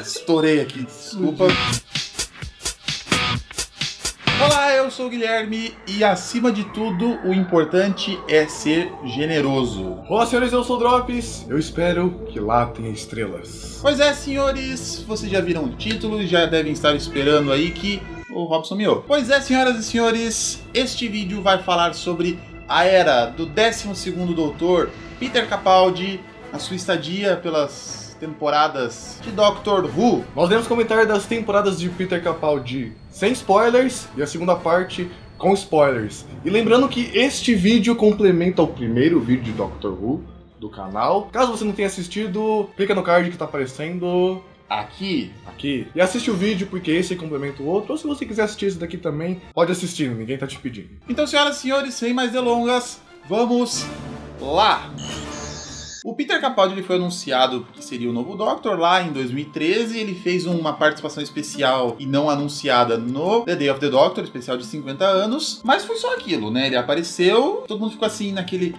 Estourei aqui, desculpa. Olá, eu sou o Guilherme e, acima de tudo, o importante é ser generoso. Olá, senhores, eu sou o Drops. Eu espero que lá tenha estrelas. Pois é, senhores, vocês já viram o título e já devem estar esperando aí que o Robson miou. Pois é, senhoras e senhores, este vídeo vai falar sobre a era do 12º Doutor, Peter Capaldi, a sua estadia pelas temporadas de Doctor Who. Nós vamos comentar das temporadas de Peter Capaldi sem spoilers e a segunda parte com spoilers. E lembrando que este vídeo complementa o primeiro vídeo de Doctor Who do canal. Caso você não tenha assistido, clica no card que tá aparecendo Aqui. E assiste o vídeo, porque esse complementa o outro. Ou se você quiser assistir esse daqui também, pode assistir, ninguém tá te pedindo. Então, senhoras e senhores, sem mais delongas, vamos lá! O Peter Capaldi ele foi anunciado que seria o novo Doctor lá em 2013. Ele fez uma participação especial e não anunciada no The Day of the Doctor, especial de 50 anos. Mas foi só aquilo, né? Ele apareceu, todo mundo ficou assim naquele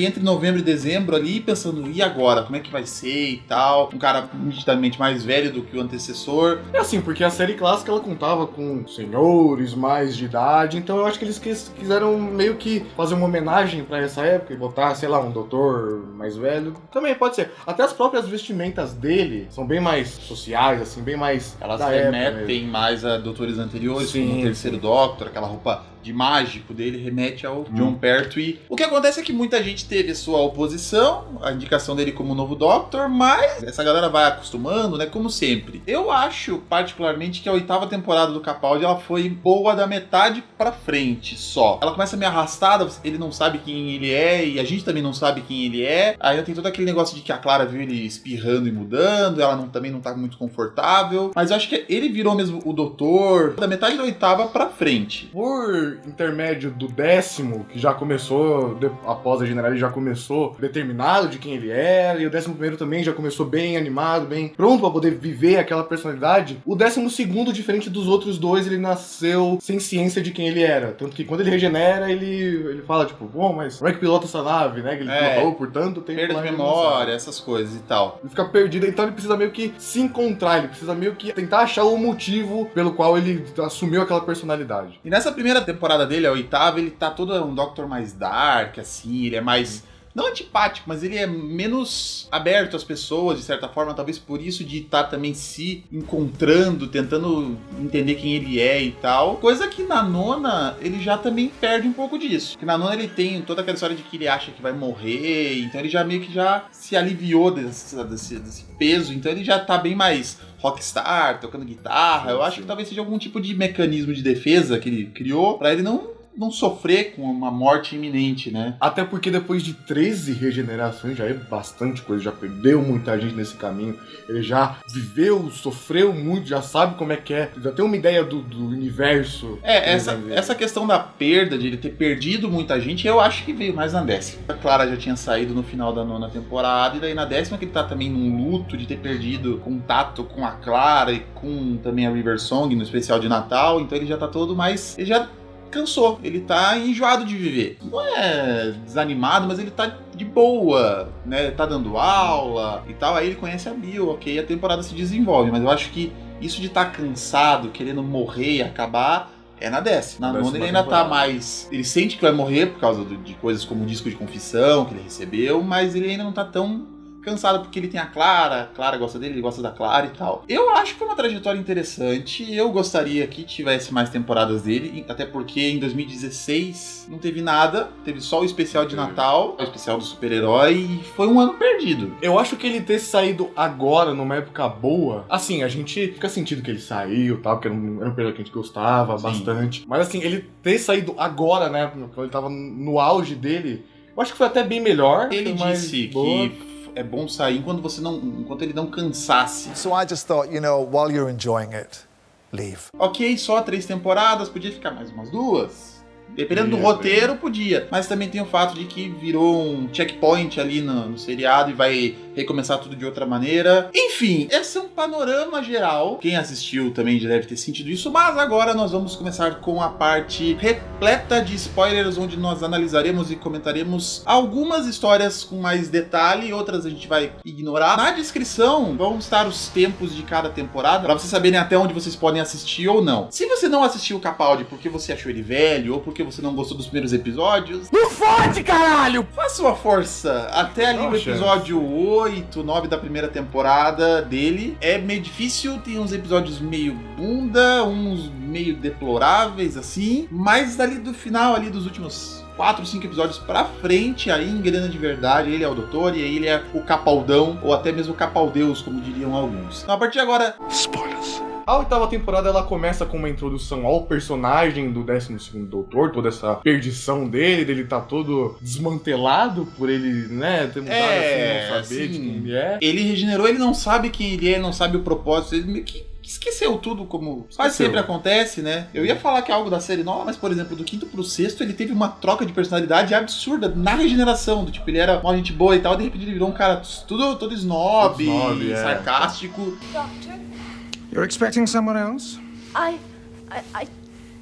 entre novembro e dezembro ali, pensando, e agora? Como é que vai ser e tal? Um cara nitidamente mais velho do que o antecessor. É assim, porque a série clássica ela contava com senhores mais de idade, então eu acho que eles quiseram meio que fazer uma homenagem pra essa época e botar, sei lá, um doutor mais velho. Também pode ser. Até as próprias vestimentas dele são bem mais sociais, assim, bem mais. Elas da remetem mais a doutores anteriores, sim, como o terceiro Doctor, aquela roupa de mágico dele remete ao John Pertwee. O que acontece é que muita gente teve sua oposição, a indicação dele como novo Doctor, mas essa galera vai acostumando, né, como sempre. Eu acho, particularmente, que a 8ª temporada do Capaldi, ela foi boa da metade pra frente só. Ela começa meio arrastada, ele não sabe quem ele é, e a gente também não sabe quem ele é. Ainda tem todo aquele negócio de que a Clara viu ele espirrando e mudando, ela também não tá muito confortável. Mas eu acho que ele virou mesmo o doutor da metade da 8ª pra frente. Por intermédio do 10º, que já começou, após a general, ele já começou determinado de quem ele era, e o 11º também já começou bem animado, bem pronto pra poder viver aquela personalidade. O 12º, diferente dos outros dois, ele nasceu sem ciência de quem ele era. Tanto que quando ele regenera, ele fala, tipo, bom, mas como é que pilota essa nave, né? Que ele pilotou por tanto tempo. Perda de memória, essas coisas e tal. Ele fica perdido, então ele precisa meio que se encontrar, ele precisa meio que tentar achar o motivo pelo qual ele assumiu aquela personalidade. E nessa primeira temporada dele, a 8ª, ele tá todo um Doctor mais dark, assim, ele é mais... não antipático, mas ele é menos aberto às pessoas, de certa forma, talvez por isso de estar também se encontrando, tentando entender quem ele é e tal. Coisa que na 9ª, ele já também perde um pouco disso. Porque na 9ª ele tem toda aquela história de que ele acha que vai morrer, então ele já meio que já se aliviou desse peso, então ele já tá bem mais rockstar, tocando guitarra. Eu acho que talvez seja algum tipo de mecanismo de defesa que ele criou pra ele não sofrer com uma morte iminente, né? Até porque depois de 13 regenerações já é bastante coisa, já perdeu muita gente nesse caminho, ele já viveu, sofreu muito, já sabe como é que é, já tem uma ideia do universo. Essa questão da perda, de ele ter perdido muita gente, eu acho que veio mais na 10ª. A Clara já tinha saído no final da 9ª temporada, e daí na 10ª que ele tá também num luto de ter perdido contato com a Clara e com também a River Song no especial de Natal, então ele já tá todo mais... ele já cansou, ele tá enjoado de viver. Não é desanimado, mas ele tá de boa, né? Tá dando aula e tal, aí ele conhece a Bill, ok, a temporada se desenvolve, mas eu acho que isso de estar cansado, querendo morrer e acabar, é na 10ª. Na 9ª ele ainda tá mais... ele sente que vai morrer por causa de coisas como o disco de confissão que ele recebeu, mas ele ainda não tá tão cansado porque ele tem a Clara gosta dele, ele gosta da Clara e tal. Eu acho que foi uma trajetória interessante, eu gostaria que tivesse mais temporadas dele, até porque em 2016 não teve nada, teve só o especial de Natal, o especial do super-herói, e foi um ano perdido. Eu acho que ele ter saído agora, numa época boa, assim, a gente fica sentindo que ele saiu, tá, porque era um personagem que a gente gostava bastante, mas assim, ele ter saído agora, né, quando ele tava no auge dele, eu acho que foi até bem melhor. Ele disse que é bom sair enquanto ele não cansasse. So I just thought, while you're enjoying it, leave. Ok, só 3 temporadas, podia ficar mais umas 2. Dependendo do roteiro, podia. Mas também tem o fato de que virou um checkpoint ali no seriado e vai recomeçar tudo de outra maneira. Enfim, esse é um panorama geral. Quem assistiu também já deve ter sentido isso, mas agora nós vamos começar com a parte repleta de spoilers, onde nós analisaremos e comentaremos algumas histórias com mais detalhe, outras a gente vai ignorar. Na descrição vão estar os tempos de cada temporada, para vocês saberem até onde vocês podem assistir ou não. Se você não assistiu o Capaldi porque você achou ele velho, ou porque você não gostou dos primeiros episódios, Não fode, caralho! faça uma força até ali o episódio 8, 9 da primeira temporada dele. É meio difícil, tem uns episódios meio bunda, uns meio deploráveis assim, mas ali do final, ali dos últimos 4, 5 episódios pra frente, aí engrena de verdade, ele é o doutor e aí ele é o Capaldão, ou até mesmo o Capadeusz, como diriam alguns. Então a partir de agora... Spoilers. A 8ª temporada ela começa com uma introdução ao personagem do 12º Doutor, toda essa perdição dele tá todo desmantelado por ele, né, ter mudado assim, não saber de quem ele é. Ele regenerou, ele não sabe quem ele é, não sabe o propósito, ele meio que esqueceu tudo, como quase sempre acontece, né? Eu ia falar que é algo da série nova, mas, por exemplo, do 5º pro 6º, ele teve uma troca de personalidade absurda na regeneração, do tipo, ele era uma gente boa e tal, de repente ele virou um cara todo snob, sarcástico. Doctor, You're expecting someone else? I...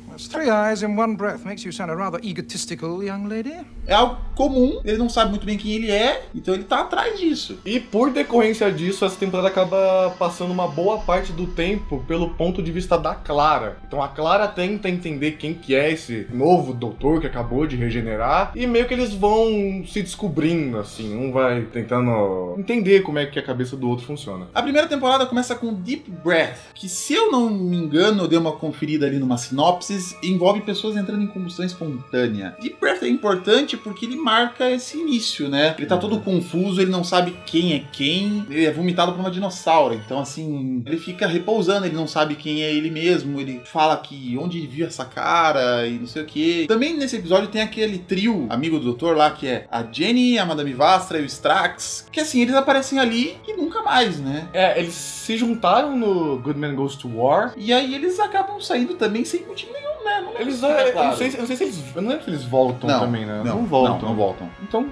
That's 3 eyes in 1 breath. Makes you sound a rather egotistical young lady. É algo comum, ele não sabe muito bem quem ele é, então ele tá atrás disso. E por decorrência disso, essa temporada acaba passando uma boa parte do tempo pelo ponto de vista da Clara. Então a Clara tenta entender quem que é esse novo doutor que acabou de regenerar, e meio que eles vão se descobrindo, assim, um vai tentando entender como é que a cabeça do outro funciona. A primeira temporada começa com Deep Breath, que, se eu não me engano, eu dei uma conferida ali numa sinopse, envolve pessoas entrando em combustão espontânea. Deep Breath é importante porque ele marca esse início, né? Ele tá todo confuso, ele não sabe quem é quem, ele é vomitado por uma dinossauro, então assim, ele fica repousando, ele não sabe quem é ele mesmo, ele fala que onde ele viu essa cara e não sei o que. Também nesse episódio tem aquele trio, amigo do doutor lá, que é a Jenny, a Madame Vastra e o Strax, que assim, eles aparecem ali e nunca mais, né? Eles se juntaram no Good Man Goes to War. E aí eles acabam saindo também sem motivo nenhum, né? Não Eles, é eu não sei se eles... Eu não lembro se eles voltam também, né? Não voltam. Então,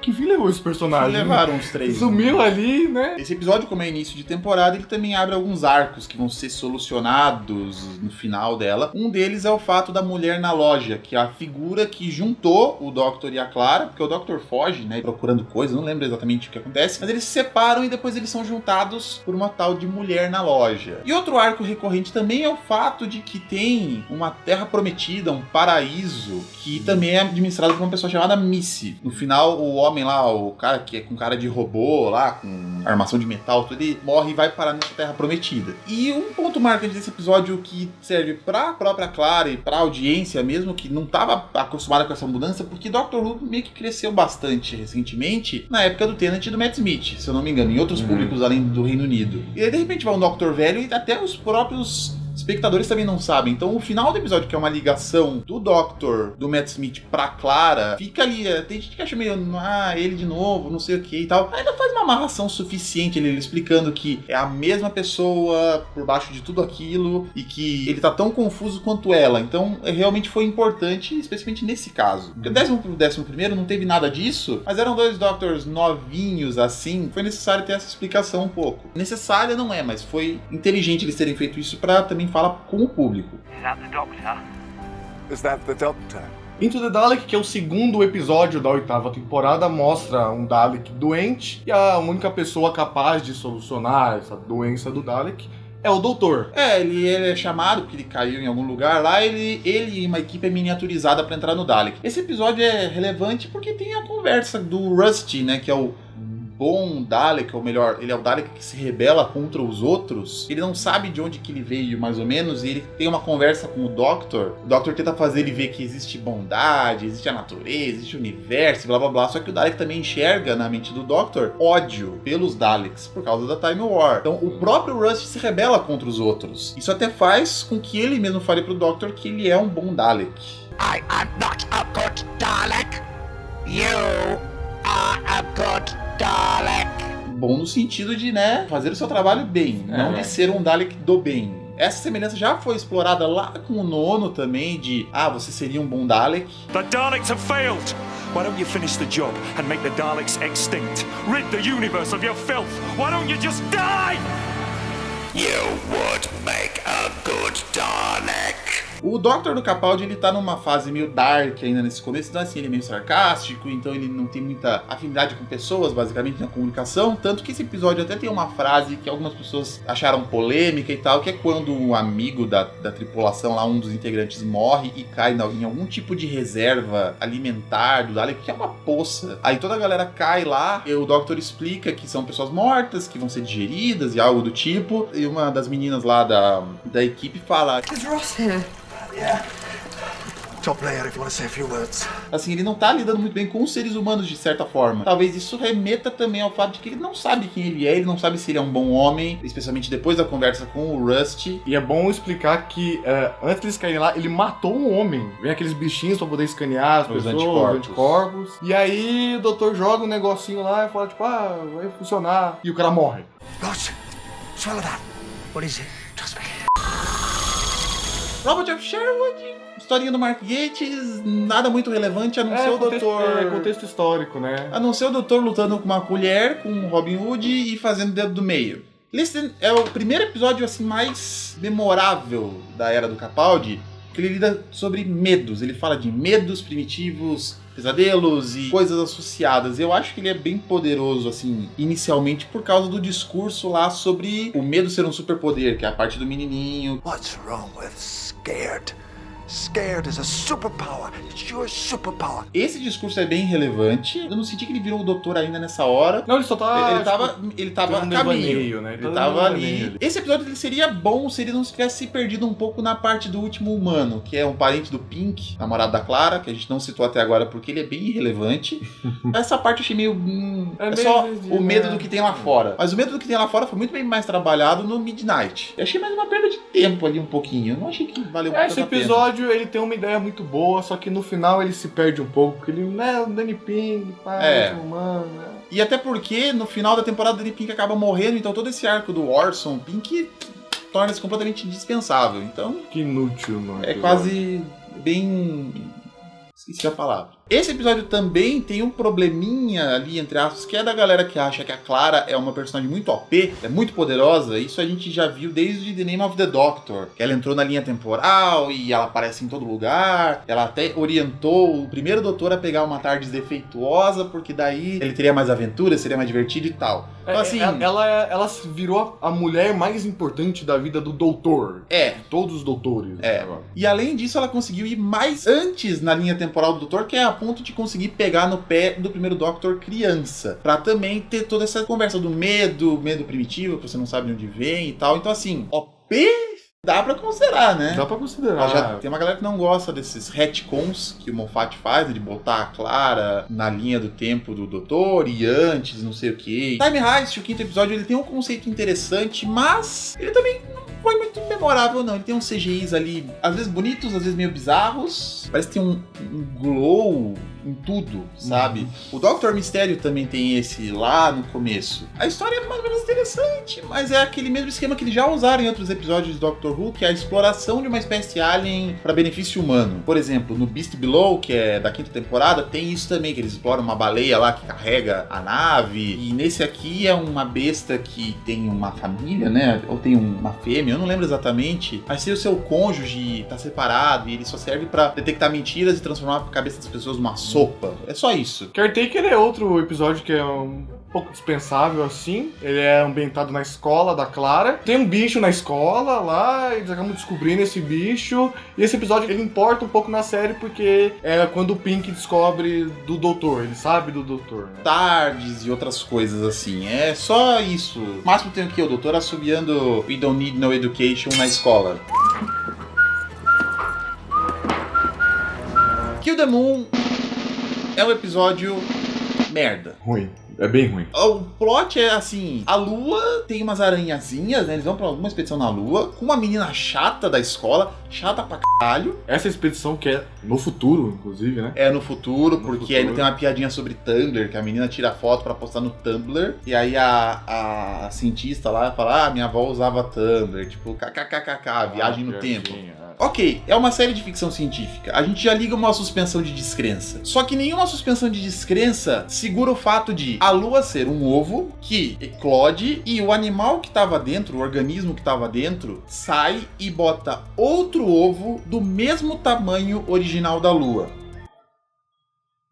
que fim levou esse personagem? Levaram uns 3. Sumiu ali, né? Esse episódio, como é início de temporada, ele também abre alguns arcos que vão ser solucionados no final dela. Um deles é o fato da mulher na loja, que é a figura que juntou o Doctor e a Clara, porque o Doctor foge, né, procurando coisas, não lembro exatamente o que acontece, mas eles se separam e depois eles são juntados por uma tal de mulher na loja. E outro arco recorrente também é o fato de que tem uma terra prometida, um paraíso, que também é administrado por uma pessoa chamada Missy. No final, o homem lá, o cara que é com cara de robô lá, com armação de metal, tudo, ele morre e vai parar nessa terra prometida. E um ponto marcante desse episódio que serve pra própria Clara e pra audiência mesmo, que não tava acostumada com essa mudança, porque Doctor Who meio que cresceu bastante recentemente na época do Tennant e do Matt Smith, se eu não me engano, em outros públicos além do Reino Unido. E aí de repente vai um Doctor velho e até os próprios espectadores também não sabem. Então o final do episódio, que é uma ligação do Doctor, do Matt Smith pra Clara, fica ali, tem gente que acha meio, ele de novo, não sei o que e tal. Ainda faz uma amarração suficiente ele explicando que é a mesma pessoa por baixo de tudo aquilo e que ele tá tão confuso quanto ela. Então realmente foi importante, especialmente nesse caso. Porque o 11º não teve nada disso, mas eram 2 Doctors novinhos assim, foi necessário ter essa explicação um pouco. Necessária não é, mas foi inteligente eles terem feito isso pra também falar com o público. Is that the Doctor? Into the Dalek, que é o 2º episódio da 8ª temporada, mostra um Dalek doente e a única pessoa capaz de solucionar essa doença do Dalek é o Doutor. Ele é chamado porque ele caiu em algum lugar lá, ele e uma equipe é miniaturizada pra entrar no Dalek. Esse episódio é relevante porque tem a conversa do Rusty, né, que é o bom Dalek, ou melhor, ele é o Dalek que se rebela contra os outros. Ele não sabe de onde que ele veio, mais ou menos, e ele tem uma conversa com o Doctor. O Doctor tenta fazer ele ver que existe bondade, existe a natureza, existe o universo, blá blá blá. Só que o Dalek também enxerga na mente do Doctor ódio pelos Daleks, por causa da Time War. Então o próprio Rust se rebela contra os outros. Isso até faz com que ele mesmo fale pro Doctor que ele é um bom Dalek. I am not a good Dalek. You are a good Dalek. Bom no sentido de, né, fazer o seu trabalho bem, não de ser um Dalek do bem. Essa semelhança já foi explorada lá com o nono também, de você seria um bom Dalek. The Daleks have failed! Why don't you finish the job and make the Daleks extinct? Rid the universe of your filth! Why don't you just die? You would make a good Dalek. O Dr. do Capaldi, ele tá numa fase meio dark ainda nesse começo, então assim, ele é meio sarcástico, então ele não tem muita afinidade com pessoas, basicamente, na comunicação, tanto que esse episódio até tem uma frase que algumas pessoas acharam polêmica e tal, que é quando um amigo da tripulação lá, um dos integrantes, morre e cai em algum tipo de reserva alimentar do Dalek, que é uma poça. Aí toda a galera cai lá, e o Doctor explica que são pessoas mortas, que vão ser digeridas e algo do tipo, e uma das meninas lá da equipe fala... Is Ross here? Yeah. Top layer if you want to say a few words. Assim, ele não tá lidando muito bem com os seres humanos de certa forma. Talvez isso remeta também ao fato de que ele não sabe quem ele não sabe se ele é um bom homem, especialmente depois da conversa com o Rusty. E é bom explicar que antes deles caírem lá, ele matou um homem. Vem aqueles bichinhos pra poder escanear as pessoas, os anticorpos. E aí o doutor joga um negocinho lá e fala tipo, vai funcionar. E o cara morre. Ross, swallow that. What is it? Trust me. Robert F. Sherwood, historinha do Mark Gates, nada muito relevante, a não ser o doutor... contexto histórico, né? A não ser o doutor lutando com uma colher, com o Robin Hood e fazendo o dedo do meio. Listen é o primeiro episódio assim mais memorável da Era do Capaldi, que ele lida sobre medos. Ele fala de medos primitivos, pesadelos e coisas associadas. Eu acho que ele é bem poderoso, assim, inicialmente por causa do discurso lá sobre o medo ser um superpoder, que é a parte do menininho. What's wrong with scared? Scared is a superpower. It's your superpower. Esse discurso é bem relevante. Eu não senti que ele virou o doutor ainda nessa hora. Não, ele só tá... Ele tava a caminho, né? Ele tava ali. Esse episódio ele seria bom se ele não tivesse se perdido um pouco na parte do último humano, que é um parente do Pink, namorado da Clara, que a gente não citou até agora porque ele é bem irrelevante. Essa parte eu achei meio... é só o medo do que tem lá fora. Mas o medo do que tem lá fora foi muito bem mais trabalhado no Midnight. Eu achei mais uma perda de tempo ali um pouquinho. Eu não achei que valeu muito a pena. Esse episódio ele tem uma ideia muito boa, só que no final ele se perde um pouco, porque ele não é o Danny Pink, humano, né? E até porque no final da temporada o Danny Pink acaba morrendo, então todo esse arco do Orson Pink torna-se completamente indispensável. Então, que inútil, não é? É quase bem... esqueci a palavra. Esse episódio também tem um probleminha ali, entre aspas, que é da galera que acha que a Clara é uma personagem muito OP, é muito poderosa. Isso a gente já viu desde The Name of the Doctor, que ela entrou na linha temporal e ela aparece em todo lugar. Ela até orientou o primeiro doutor a pegar uma TARDIS defeituosa, porque daí ele teria mais aventura, seria mais divertido e tal. Então, assim, ela virou a mulher mais importante da vida do doutor. De todos os doutores. E além disso, ela conseguiu ir mais antes na linha temporal do doutor, que é a ponto de conseguir pegar no pé do primeiro Doctor criança, pra também ter toda essa conversa do medo primitivo, que você não sabe de onde vem e tal. Então assim, OP dá pra considerar, né? Dá pra considerar. Já tem uma galera que não gosta desses retcons que o Moffat faz, de botar a Clara na linha do tempo do doutor e antes, não sei o que. Time Heist, o quinto episódio, ele tem um conceito interessante, mas ele também não foi muito memorável, não. Ele tem uns CGIs ali, às vezes bonitos, às vezes meio bizarros. Parece que tem um glow em tudo, sabe? O Dr. Mistério também tem esse lá no começo. A história é mais ou menos interessante, mas é aquele mesmo esquema que eles já usaram em outros episódios de Doctor Who, que é a exploração de uma espécie alien para benefício humano. Por exemplo, no Beast Below, que é da quinta temporada, tem isso também, que eles exploram uma baleia lá que carrega a nave. E nesse aqui é uma besta que tem uma família, né? Ou tem uma fêmea, eu não lembro exatamente. Mas se o seu cônjuge tá separado e ele só serve para detectar mentiras e transformar a cabeça das pessoas numa sopa. É só isso. Caretaker é outro episódio que é um pouco dispensável assim. Ele é ambientado na escola da Clara. Tem um bicho na escola lá, eles acabam descobrindo esse bicho. E esse episódio ele importa um pouco na série porque é quando o Pink descobre do doutor, ele sabe do doutor, né? Tardes e outras coisas assim. É só isso. O máximo tem o que? O doutor assobiando We Don't Need No Education na escola. Kill the Moon é um episódio merda. Ruim. É bem ruim. O plot é assim, a Lua tem umas aranhazinhas, né? Eles vão pra alguma expedição na Lua, com uma menina chata da escola, chata pra caralho. Essa expedição que é no futuro, inclusive, né? É no futuro, No porque futuro. ainda tem uma piadinha sobre Tumblr, que a menina tira foto pra postar no Tumblr, e aí a cientista lá fala, minha avó usava Tumblr, tipo, kkkk, viagem no tempo. Ok, é uma série de ficção científica. A gente já liga uma suspensão de descrença. Só que nenhuma suspensão de descrença segura o fato de a Lua ser um ovo que eclode e o animal que estava dentro, o organismo que estava dentro, sai e bota outro ovo do mesmo tamanho original da Lua.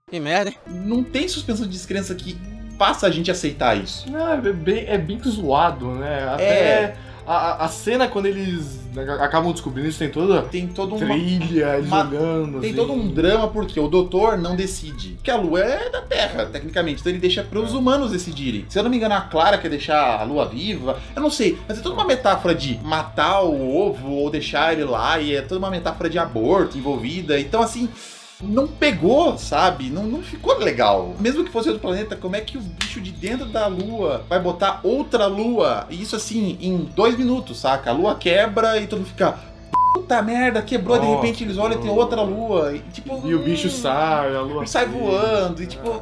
Que merda, hein? Não tem suspensão de descrença que faça a gente aceitar isso. Não, é bem zoado, né? Até a cena quando eles acabam descobrindo isso, tem toda uma trilha, eles olhando. Tem assim. todo um drama porque o doutor não decide. Porque a Lua é da Terra, tecnicamente. Então ele deixa para os humanos decidirem. Se eu não me engano, a Clara quer deixar a Lua viva. Eu não sei. Mas é toda uma metáfora de matar o ovo ou deixar ele lá. E é toda uma metáfora de aborto envolvida. Então, assim, não pegou, sabe? Não ficou legal. Mesmo que fosse outro planeta, como é que o bicho de dentro da Lua vai botar outra Lua? E isso, assim, em 2 minutos, saca? A Lua quebra e todo mundo fica... Puta merda, quebrou, de repente eles olham e tem outra Lua. E, tipo, E o bicho sai, a Lua sai voando. E tipo...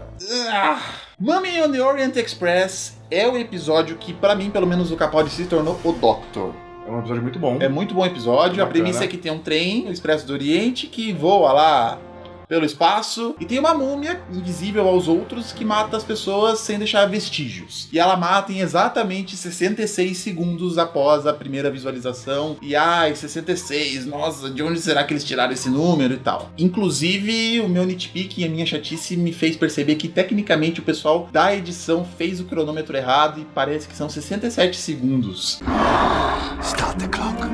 Mummy on the Orient Express é o episódio que, pra mim, pelo menos o Capaldi se tornou o Doctor. É um episódio muito bom. É muito bom episódio. A Bacana. premissa é que tem um trem, o Expresso do Oriente, que voa lá pelo espaço, e tem uma múmia invisível aos outros que mata as pessoas sem deixar vestígios. E ela mata em exatamente 66 segundos após a primeira visualização. E 66, nossa, de onde será que eles tiraram esse número e tal? Inclusive, o meu nitpick e a minha chatice me fez perceber que tecnicamente o pessoal da edição fez o cronômetro errado e parece que são 67 segundos. Start the clock.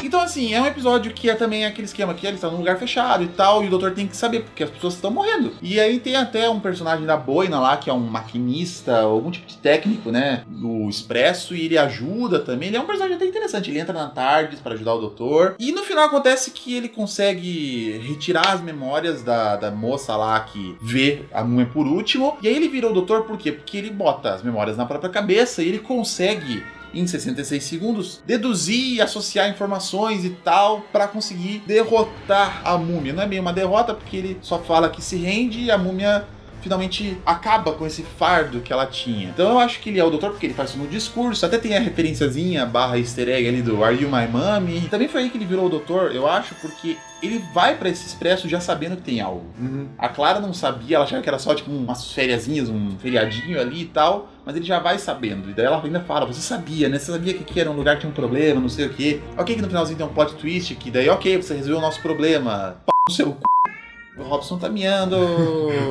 Então, assim, é um episódio que é também aquele esquema que eles estão num lugar fechado e tal, e o doutor tem que saber, porque as pessoas estão morrendo. E aí tem até um personagem da boina lá, que é um maquinista, algum tipo de técnico, né, do Expresso, e ele ajuda também. Ele é um personagem até interessante, ele entra na TARDIS pra ajudar o doutor. E no final acontece que ele consegue retirar as memórias da moça lá que vê a múmia por último. E aí ele virou o doutor por quê? Porque ele bota as memórias na própria cabeça e ele consegue, em 66 segundos, deduzir e associar informações e tal pra conseguir derrotar a múmia. Não é meio uma derrota, porque ele só fala que se rende e a múmia finalmente acaba com esse fardo que ela tinha. Então eu acho que ele é o doutor porque ele faz isso no discurso, até tem a referenciazinha / easter egg ali do Are You My Mommy? E também foi aí que ele virou o doutor, eu acho, porque ele vai pra esse Expresso já sabendo que tem algo. A Clara não sabia, ela achava que era só tipo umas fériasinhas, um feriadinho ali e tal, mas ele já vai sabendo. E daí ela ainda fala, você sabia, né? Você sabia que aqui era um lugar que tinha um problema, não sei o quê. Ok que no finalzinho tem um plot twist, que daí ok, você resolveu o nosso problema. No seu c... O Robson tá miando.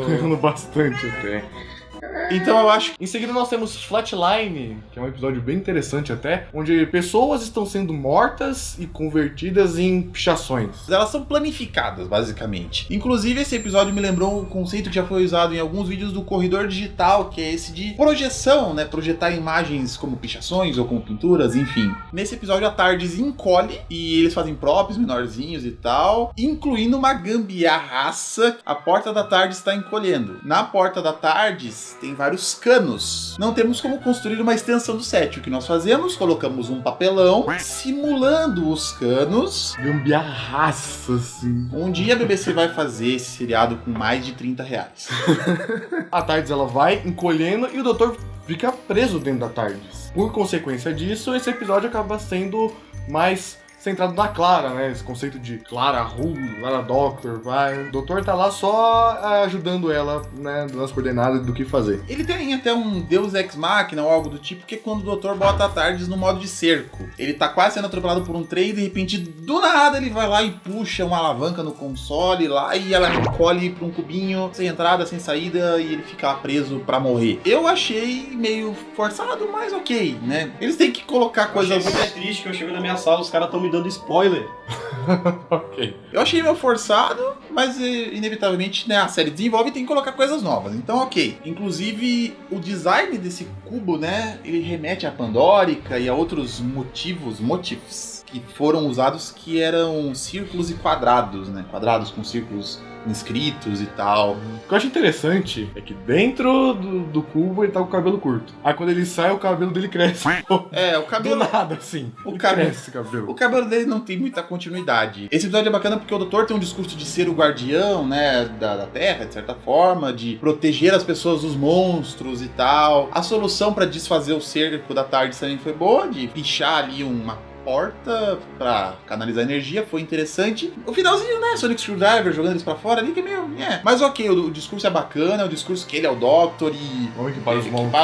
Errando bastante até. Então eu acho que Em seguida nós temos Flatline, que é um episódio bem interessante até, onde pessoas estão sendo mortas e convertidas em pichações. elas são planificadas, basicamente. Inclusive, esse episódio me lembrou um conceito que já foi usado em alguns vídeos do corredor digital, que é esse de projeção, né? Projetar imagens como pichações ou como pinturas, enfim. Nesse episódio, a TARDIS encolhe e eles fazem props menorzinhos e tal, incluindo uma gambiarraça. A porta da TARDIS está encolhendo. Na porta da TARDIS tem vários canos. Não temos como construir uma extensão do set. O que nós fazemos? Colocamos um papelão simulando os canos. Gambiarraça, assim. Um dia a BBC vai fazer esse seriado com mais de R$30. A TARDIS ela vai encolhendo e o doutor fica preso dentro da TARDIS. Por consequência disso, esse episódio acaba sendo mais centrado na Clara, né? Esse conceito de Clara Who, Clara Doctor, vai. O doutor tá lá só ajudando ela, né? Dando as coordenadas do que fazer. Ele tem até um Deus Ex Machina ou algo do tipo, que é quando o doutor bota a TARDIS no modo de cerco. Ele tá quase sendo atropelado por um trem e de repente, do nada, ele vai lá e puxa uma alavanca no console lá e ela recolhe pra um cubinho, sem entrada, sem saída, e ele fica lá preso pra morrer. Eu achei meio forçado, mas ok, né? Eles têm que colocar coisas... Eu achei muito triste que eu chego na minha sala, os caras estão me dando spoiler. Ok. Eu achei meio forçado, mas inevitavelmente, né, a série desenvolve e tem que colocar coisas novas. Então, ok. Inclusive, o design desse cubo, né, ele remete à Pandórica e a outros motivos que foram usados que eram círculos e quadrados, né? Quadrados com círculos inscritos e tal. O que eu acho interessante é que dentro do cubo ele tá com o cabelo curto. Aí quando ele sai, o cabelo dele cresce. O cabelo... Do nada, assim. Cresce o cabelo. O cabelo dele não tem muita continuidade. Esse episódio é bacana porque o doutor tem um discurso de ser o guardião, né, da Terra, de certa forma, de proteger as pessoas dos monstros e tal. A solução pra desfazer o cerco da TARDIS também foi boa, de pichar ali uma porta pra canalizar energia, foi interessante. O finalzinho, né, Sonic Screwdriver jogando eles pra fora ali, que é meio... Mas ok, o discurso é bacana, o discurso que ele é o Doctor e... Vamos equipar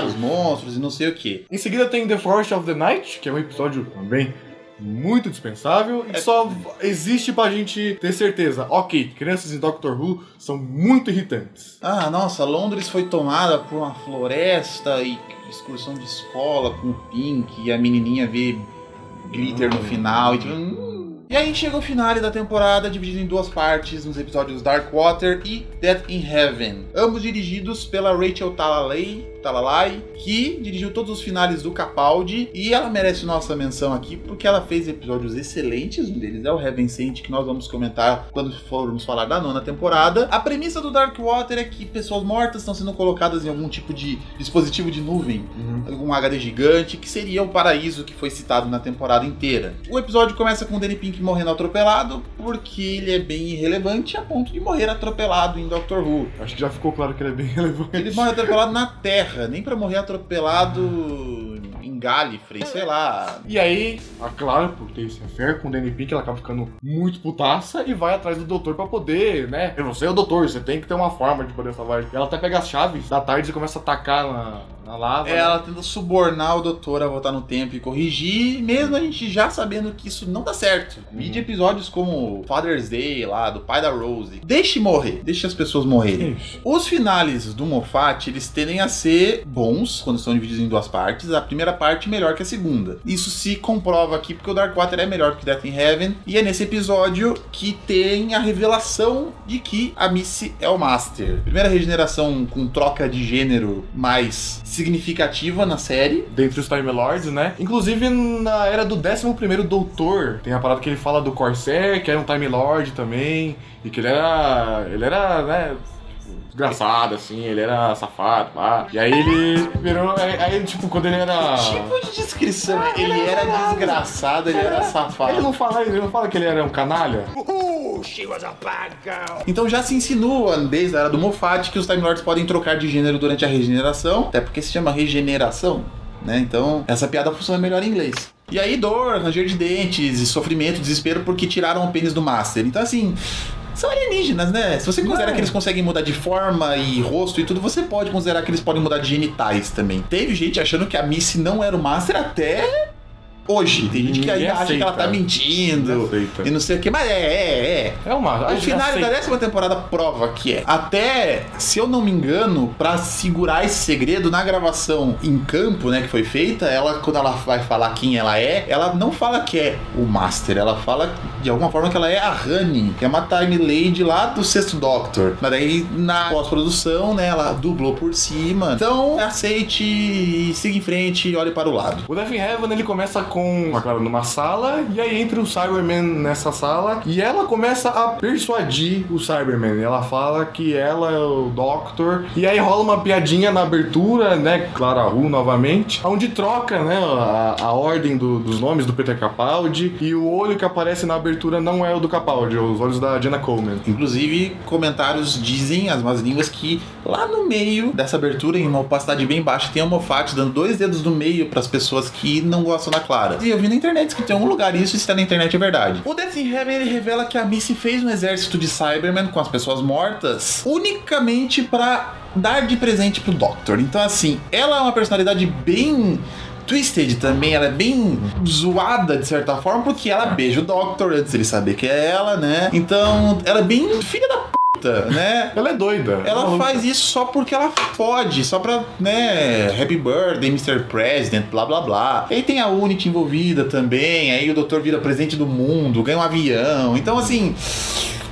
os monstros e não sei o que. Em seguida tem The Forest of the Night, que é um episódio também muito dispensável e só existe pra gente ter certeza. Ok, crianças em Doctor Who são muito irritantes. Ah, nossa, Londres foi tomada por uma floresta e excursão de escola com o Pink e a menininha vê glitter no final e tipo... E aí chega o finale da temporada, dividido em duas partes, nos episódios Darkwater e Death in Heaven. Ambos dirigidos pela Rachel Talalay, que dirigiu todos os finales do Capaldi, e ela merece nossa menção aqui porque ela fez episódios excelentes. Um deles é o Heaven Sent, que nós vamos comentar quando formos falar da 9ª temporada. A premissa do Darkwater é que pessoas mortas estão sendo colocadas em algum tipo de dispositivo de nuvem, um HD gigante, que seria o paraíso que foi citado na temporada inteira. O episódio começa com o Danny Pink morrendo atropelado, porque ele é bem irrelevante a ponto de morrer atropelado em Doctor Who. Acho que já ficou claro que ele é bem relevante. Ele morre atropelado na Terra, nem pra morrer atropelado em Gallifrey, sei lá. E aí, a Clara, por ter esse affair com o Danny Pink, ela acaba ficando muito putaça e vai atrás do doutor pra poder, né? Você é o doutor, você tem que ter uma forma de poder salvar ele. Ela até pega as chaves da TARDIS e começa a atacar na lava. Ela tenta subornar o doutor a voltar no tempo e corrigir, mesmo a gente já sabendo que isso não dá certo. Vide episódios como Father's Day, lá, do pai da Rose. Deixe morrer, deixe as pessoas morrerem. Os finales do Moffat, eles tendem a ser bons, quando são divididos em duas partes. A primeira parte melhor que a segunda. Isso se comprova aqui porque o Darkwater é melhor que Death in Heaven, e é nesse episódio que tem a revelação de que a Missy é o Master. Primeira regeneração com troca de gênero mais significativa na série. Dentre os Time Lords, né? Inclusive, na era do 11º Doutor, tem a parada que ele fala do Corsair, que era um Time Lord também, e que ele era, né, desgraçado, assim, ele era safado, pá. E aí ele virou, aí tipo, quando ele era... Tipo de descrição, ele era desgraçado, ele era safado. Ele não fala que ele era um canalha? She was a bad girl. Então já se insinua, desde a era do Moffat, que os Time Lords podem trocar de gênero durante a regeneração, até porque se chama regeneração, né? Então essa piada funciona melhor em inglês. E aí dor, ranger de dentes, e sofrimento, desespero porque tiraram o pênis do Master. Então assim... São alienígenas, né? Se você considera que eles conseguem mudar de forma e rosto e tudo, você pode considerar que eles podem mudar de genitais também. Teve gente achando que a Missy não era o Master até hoje. Tem gente que ainda acha que ela tá mentindo e não sei o que, mas o final da 10ª temporada prova que é. Até, se eu não me engano, pra segurar esse segredo, na gravação em campo, né, que foi feita, ela, quando ela vai falar quem ela é, ela não fala que é o Master, ela fala de alguma forma que ela é a Honey, que é uma Time Lady lá do 6º Doctor. Mas daí, na pós-produção, né, ela dublou por cima. Então, aceite e siga em frente e olhe para o lado. O Death in Heaven, ele começa com a Clara numa sala, e aí entra o Cyberman nessa sala, e ela começa a persuadir o Cyberman. Ela fala que ela é o Doctor, e aí rola uma piadinha na abertura, né, Clara Who novamente, onde troca, né, a ordem dos nomes do Peter Capaldi, e o olho que aparece na abertura não é o do Capaldi, é os olhos da Jenna Coleman. Inclusive, comentários dizem, as más línguas, que lá no meio dessa abertura, em uma opacidade bem baixa, tem a Moffat dando 2 dedos no meio para as pessoas que não gostam da Clara. E eu vi na internet que tem algum lugar isso, e se tá na internet é verdade. O Death in Heaven, ele revela que a Missy fez um exército de Cybermen com as pessoas mortas unicamente pra dar de presente pro Doctor. Então assim, ela é uma personalidade bem twisted também, ela é bem zoada de certa forma, porque ela beija o Doctor antes dele saber que é ela, né? Então, ela é bem filha da puta, né? Ela é doida. Ela faz isso só porque ela pode, só pra, né, Happy Birthday, Mr. President, blá blá blá. E aí tem a Unity envolvida também, aí o doutor vira presidente do mundo, ganha um avião. Então, assim,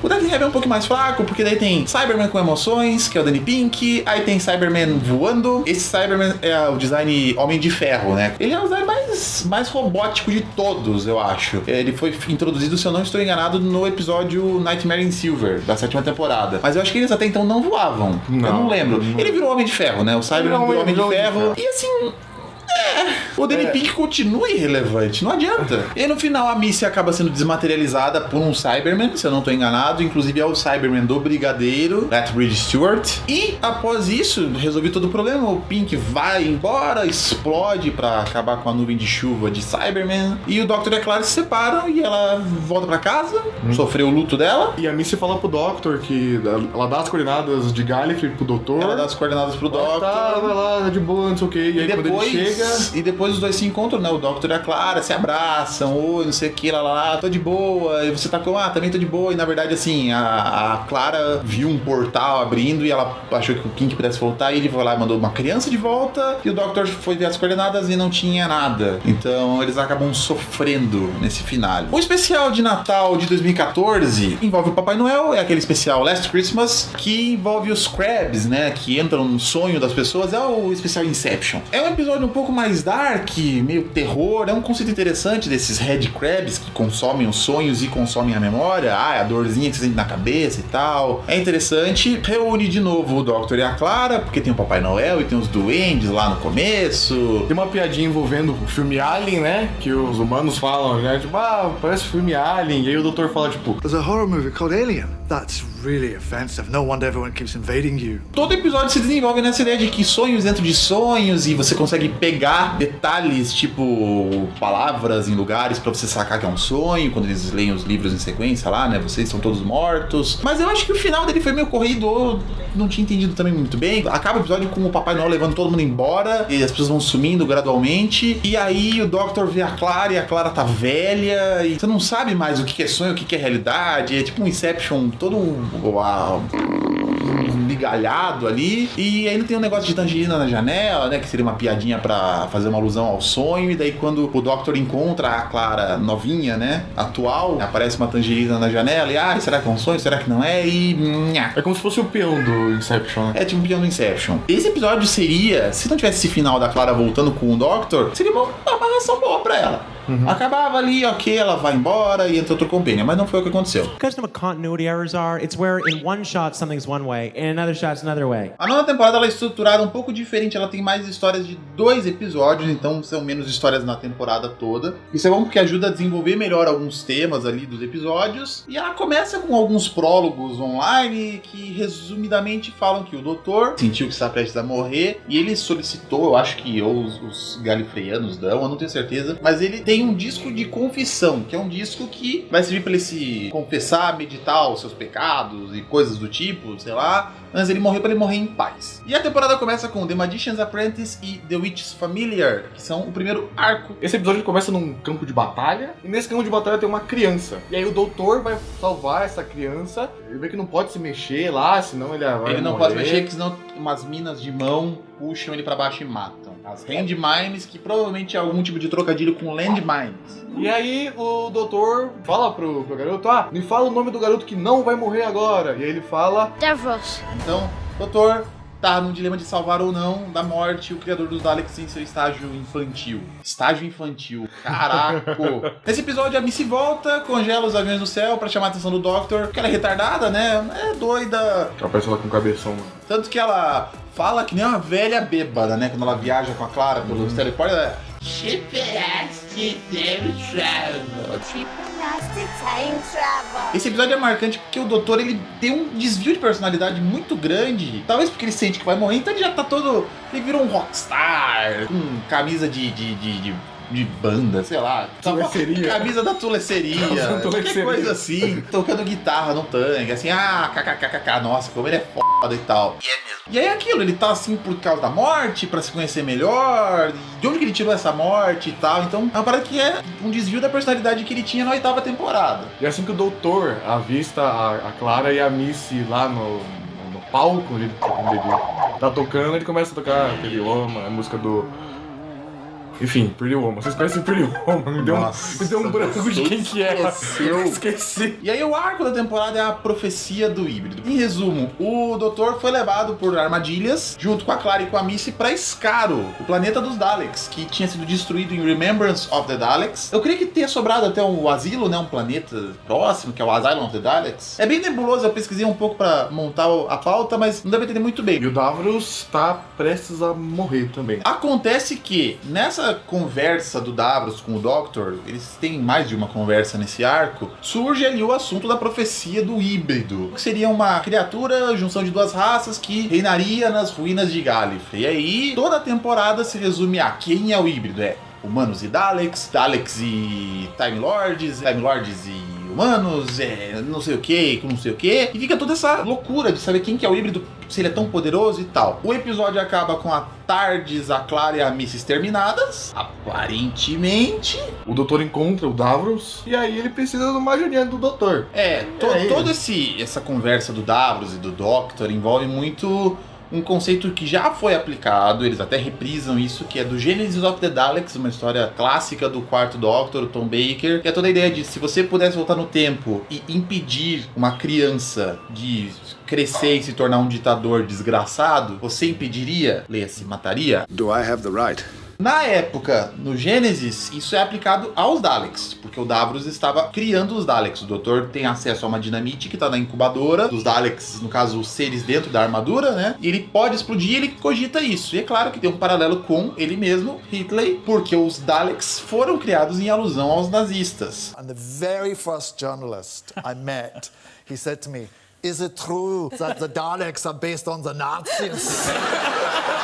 O Death Heaven é um pouco mais fraco, porque daí tem Cyberman com emoções, que é o Danny Pink, aí tem Cyberman voando. Esse Cyberman é o design Homem de Ferro, né? Ele é o design mais robótico de todos, eu acho. Ele foi introduzido, se eu não estou enganado, no episódio Nightmare in Silver, da 7ª temporada. Mas eu acho que eles até então não voavam. Eu não lembro. Ele virou Homem de Ferro, né? O Cyberman virou Homem de Ferro. E assim... o Danny Pink continua irrelevante, não adianta. E no final a Missy acaba sendo desmaterializada por um Cyberman, se eu não estou enganado, inclusive é o Cyberman do Brigadeiro, Lethbridge Stewart. E após isso, resolvi todo o problema, o Pink vai embora, explode pra acabar com a nuvem de chuva de Cyberman, e o Doctor e a Clara se separam e ela volta pra casa, sofreu o luto dela. E a Missy fala pro Doctor que ela dá as coordenadas de Gallifrey pro Doutor. Ela dá as coordenadas pro Doctor. Tá, vai lá, de boa, não sei o que. E aí depois, quando ele chega... E depois os dois se encontram, né? O Doctor e a Clara se abraçam, oi, não sei o que, lá, tô de boa. E você tá com, também tô de boa. E na verdade, assim, a Clara viu um portal abrindo e ela achou que o Pink pudesse voltar. E ele foi lá e mandou uma criança de volta. E o Doctor foi ver as coordenadas e não tinha nada. Então eles acabam sofrendo nesse final. O especial de Natal de 2014 envolve o Papai Noel, é aquele especial Last Christmas, que envolve os Krabs, né? Que entram no sonho das pessoas. É o especial Inception. É um episódio um pouco mais dark, meio terror, é um conceito interessante desses Red Krabs que consomem os sonhos e consomem a memória, a dorzinha que você sente na cabeça e tal. É interessante, reúne de novo o Doctor e a Clara, porque tem o Papai Noel e tem os duendes lá no começo. Tem uma piadinha envolvendo o filme Alien, né, que os humanos falam, né, tipo, parece filme Alien, e aí o Doutor fala, tipo, There's a horror movie called Alien. That's really offensive. No wonder everyone keeps invading you. Todo episódio se desenvolve nessa ideia de que sonhos dentro de sonhos, e você consegue pegar detalhes, tipo palavras em lugares pra você sacar que é um sonho, quando eles leem os livros em sequência lá, né, vocês são todos mortos. Mas eu acho que o final dele foi meio corrido, ou não tinha entendido também muito bem. Acaba o episódio com o Papai Noel levando todo mundo embora, e as pessoas vão sumindo gradualmente, e aí o Doctor vê a Clara, e a Clara tá velha, e você não sabe mais o que é sonho, o que é realidade. É tipo um Inception todo ligalhado ali. E ainda tem um negócio de tangerina na janela, né, que seria uma piadinha pra fazer uma alusão ao sonho. E daí quando o Doctor encontra a Clara novinha, né, atual, aparece uma tangerina na janela e será que é um sonho? Será que não é? E é como se fosse o peão do Inception, né? É tipo um peão do Inception. Esse episódio seria, se não tivesse esse final da Clara voltando com o Doctor, seria uma amarração boa pra ela. Acabava ali, ok, ela vai embora e entra outro companion, mas não foi o que aconteceu. Because what continuity errors are, it's where in one shot something's one way, in another shot's another way. A nona temporada ela é estruturada um pouco diferente, ela tem mais histórias de 2 episódios, então são menos histórias na temporada toda. Isso é bom porque ajuda a desenvolver melhor alguns temas ali dos episódios. E ela começa com alguns prólogos online que resumidamente falam que o doutor sentiu que está prestes a morrer e ele solicitou, eu acho que ou os galifreanos dão, eu não tenho certeza, mas ele tem um disco de confissão, que é um disco que vai servir para ele se confessar, meditar os seus pecados e coisas do tipo, sei lá, antes ele morrer, para ele morrer em paz. E a temporada começa com The Magician's Apprentice e The Witch's Familiar, que são o primeiro arco. Esse episódio começa num campo de batalha, e nesse campo de batalha tem uma criança. E aí o doutor vai salvar essa criança, ele vê que não pode se mexer lá, senão ele vai morrer. Ele não pode mexer, porque senão umas minas de mão puxam ele para baixo e matam. As landmines, que provavelmente é algum tipo de trocadilho com landmines. E aí o doutor fala pro garoto, me fala o nome do garoto que não vai morrer agora. E aí ele fala... Davros. Então, doutor tá num dilema de salvar ou não da morte o criador dos Daleks em seu estágio infantil. Estágio infantil. Caraca! Nesse episódio a Missy volta, congela os aviões no céu pra chamar a atenção do Doctor, porque ela é retardada, né? É doida. Aparece ela com cabeção, mano. Tanto que ela fala que nem uma velha bêbada, né? Quando ela viaja com a Clara pelos teleportes, ela é... Esse episódio é marcante porque o doutor ele tem um desvio de personalidade muito grande. Talvez porque ele sente que vai morrer, então ele já tá todo... Ele virou um rockstar, com camisa de banda, sei lá. Tuleceria. Camisa da tuleceria. Que coisa assim. Tocando guitarra no tanque, assim, kkkk, nossa, como ele é foda e tal. E é mesmo. E aí é aquilo, ele tá assim por causa da morte, pra se conhecer melhor, de onde que ele tirou essa morte e tal. Então é uma parada que é um desvio da personalidade que ele tinha na 8ª temporada. E assim que o doutor avista a Clara e a Missy lá no palco, onde ele tá tocando, ele começa a tocar aquele a música do Enfim, Pretty Woman. Vocês conhecem Pretty Woman? Me deu um branco de quem que era. Esqueci. E aí o arco da temporada é a profecia do híbrido. Em resumo, o Doutor foi levado por armadilhas, junto com a Clara e com a Missy, pra Skaro, o planeta dos Daleks, que tinha sido destruído em Remembrance of the Daleks. Eu creio que tenha sobrado até um asilo, né? Um planeta próximo, que é o Asylum of the Daleks. É bem nebuloso, eu pesquisei um pouco pra montar a pauta, mas não deve entender muito bem. E o Davros tá prestes a morrer também. Acontece que, nessa conversa do Davros com o Doctor, eles têm mais de uma conversa nesse arco, surge ali o assunto da profecia do híbrido, que seria uma criatura, junção de duas raças, que reinaria nas ruínas de Gallifrey. E aí, toda a temporada se resume a quem é o híbrido. É humanos e Daleks, Daleks e Time Lords e humanos, não sei o que, não sei o que. E fica toda essa loucura de saber quem que é o híbrido, se ele é tão poderoso e tal. O episódio acaba com a TARDIS, a Clara e a Missy exterminadas, aparentemente. O Doutor encontra o Davros e aí ele precisa de uma ajuda do Doutor. Toda essa conversa do Davros e do Doctor envolve muito um conceito que já foi aplicado, eles até reprisam isso, que é do Genesis of the Daleks, uma história clássica do quarto Doctor, o Tom Baker, que é toda a ideia de se você pudesse voltar no tempo e impedir uma criança de crescer e se tornar um ditador desgraçado, você impediria? Leia-se, mataria? Do I have the right? Na época, no Gênesis, isso é aplicado aos Daleks, porque o Davros estava criando os Daleks. O Doutor tem acesso a uma dinamite que está na incubadora dos Daleks, no caso, os seres dentro da armadura, né? E ele pode explodir, ele cogita isso. E é claro que tem um paralelo com ele mesmo, Hitler, porque os Daleks foram criados em alusão aos nazistas. And the very first journalist I met, he said to me, "Is it true that the Daleks are based on the Nazis?"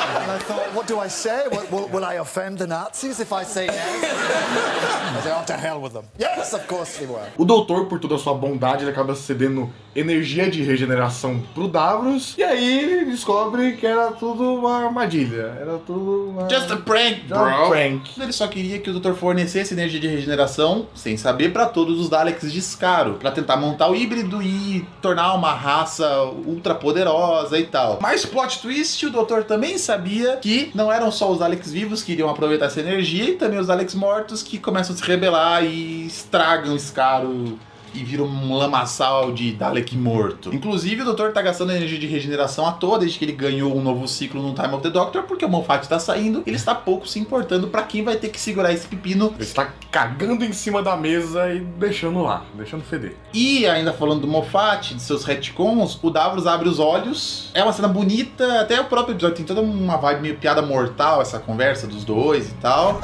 And I thought, what do I say? Will I offend the Nazis if I say yes? I said, oh, to hell with them. Yes, of course they were. O Doutor, por toda a sua bondade, ele acaba cedendo energia de regeneração pro Davros. E aí ele descobre que era tudo uma armadilha. Era tudo uma... Just a prank, bro. Ele só queria que o Doutor fornecesse energia de regeneração, sem saber, pra todos os Daleks de Skaro, pra tentar montar o híbrido e tornar uma raça ultra poderosa e tal. Mas plot twist, o Doutor também sabia que não eram só os Daleks vivos que iriam aproveitar essa energia, e também os Daleks mortos que começam a se rebelar e estragam Skaro e vira um lamaçal de Dalek morto. Inclusive, o Doutor tá gastando energia de regeneração à toa desde que ele ganhou um novo ciclo no Time of the Doctor, porque o Moffat tá saindo, ele está pouco se importando pra quem vai ter que segurar esse pepino. Ele está cagando em cima da mesa e deixando lá, deixando feder. E ainda falando do Moffat, de seus retcons, o Davros abre os olhos. É uma cena bonita, até o próprio episódio tem toda uma vibe meio piada mortal, essa conversa dos dois e tal.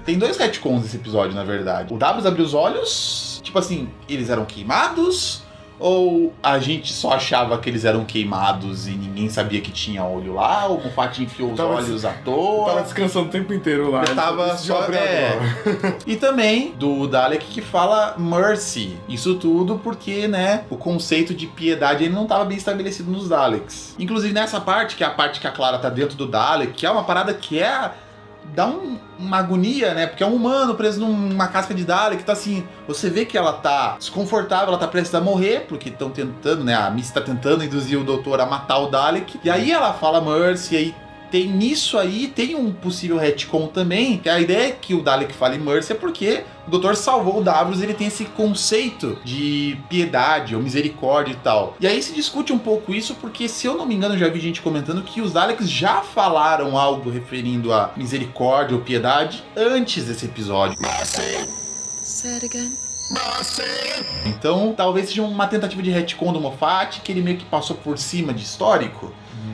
Tem dois retcons nesse episódio, na verdade. O Davros abriu os olhos, tipo assim, eles eram queimados? Ou a gente só achava que eles eram queimados e ninguém sabia que tinha olho lá? Ou o Moffat enfiou os olhos à toa? Tava descansando o tempo inteiro lá. Eu tava só... E também do Dalek que fala mercy. Isso tudo porque, né, o conceito de piedade ele não tava bem estabelecido nos Daleks. Inclusive nessa parte, que é a parte que a Clara tá dentro do Dalek, que é uma parada que dá uma agonia, né? Porque é um humano preso numa casca de Dalek, tá assim, você vê que ela tá desconfortável, ela tá prestes a morrer, porque estão tentando, né? A Missy tá tentando induzir o Doutor a matar o Dalek, e aí ela fala mercy, e aí tem nisso aí, tem um possível retcon também, que a ideia é que o Dalek fale mercy é porque o Doutor salvou o Davros, ele tem esse conceito de piedade ou misericórdia e tal. E aí se discute um pouco isso, porque se eu não me engano, eu já vi gente comentando que os Daleks já falaram algo referindo a misericórdia ou piedade antes desse episódio. Say it again. Então, talvez seja uma tentativa de retcon do Moffat, que ele meio que passou por cima de histórico.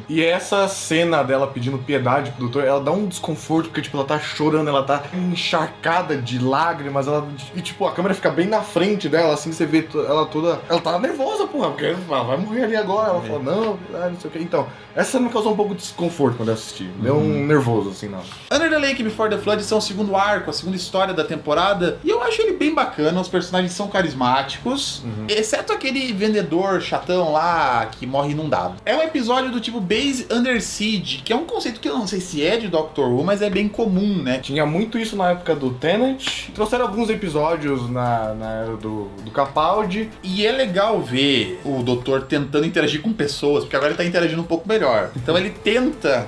E essa cena dela pedindo piedade pro Doutor, ela dá um desconforto, porque tipo, ela tá chorando, ela tá encharcada de lágrimas, e tipo, a câmera fica bem na frente dela, assim, você vê ela toda... Ela tá nervosa, porra, porque ela vai morrer ali agora. Ela fala, não sei o que. Então, essa me causou um pouco de desconforto quando eu assisti. Deu um nervoso, assim, não. Under the Lake Before the Flood são o segundo arco, a segunda história da temporada, e eu acho ele bem bacana, os personagens são carismáticos, exceto aquele vendedor chatão lá, que morre inundado. É um episódio do tipo tipo Base Under Siege, que é um conceito que eu não sei se é de Doctor Who, mas é bem comum, né? Tinha muito isso na época do Tennant. Trouxeram alguns episódios na era do Capaldi. E é legal ver o Doutor tentando interagir com pessoas, porque agora ele tá interagindo um pouco melhor. Então ele tenta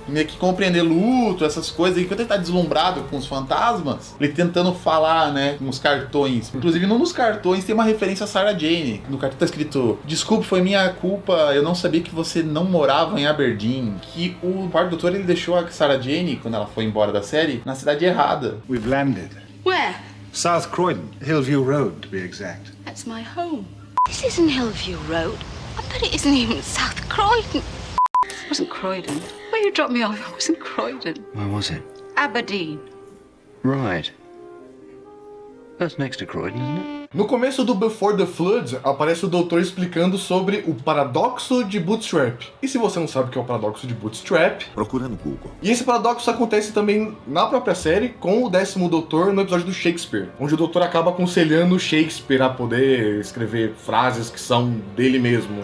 meio que compreender luto, essas coisas. Enquanto ele tá deslumbrado com os fantasmas, ele tentando falar, né, com os cartões. Inclusive, num dos cartões tem uma referência a Sarah Jane. No cartão tá escrito: desculpe, foi minha culpa, eu não sabia que você não morava em Aberdeen. Que o quarto doutor, ele deixou a Sarah Jane, quando ela foi embora da série, na cidade errada. We've landed. Where? South Croydon, Hillview Road, to be exact. That's my home. This isn't Hillview Road. I bet it isn't even South Croydon. It wasn't Croydon. Where you dropped me off, it wasn't Croydon. Where was it? Aberdeen. Right. That's next to Croydon, isn't it? No começo do Before the Flood, aparece o doutor explicando sobre o paradoxo de Bootstrap. E se você não sabe o que é o paradoxo de Bootstrap, procura no Google. E esse paradoxo acontece também na própria série com o 10º Doutor no episódio do Shakespeare, onde o doutor acaba aconselhando Shakespeare a poder escrever frases que são dele mesmo.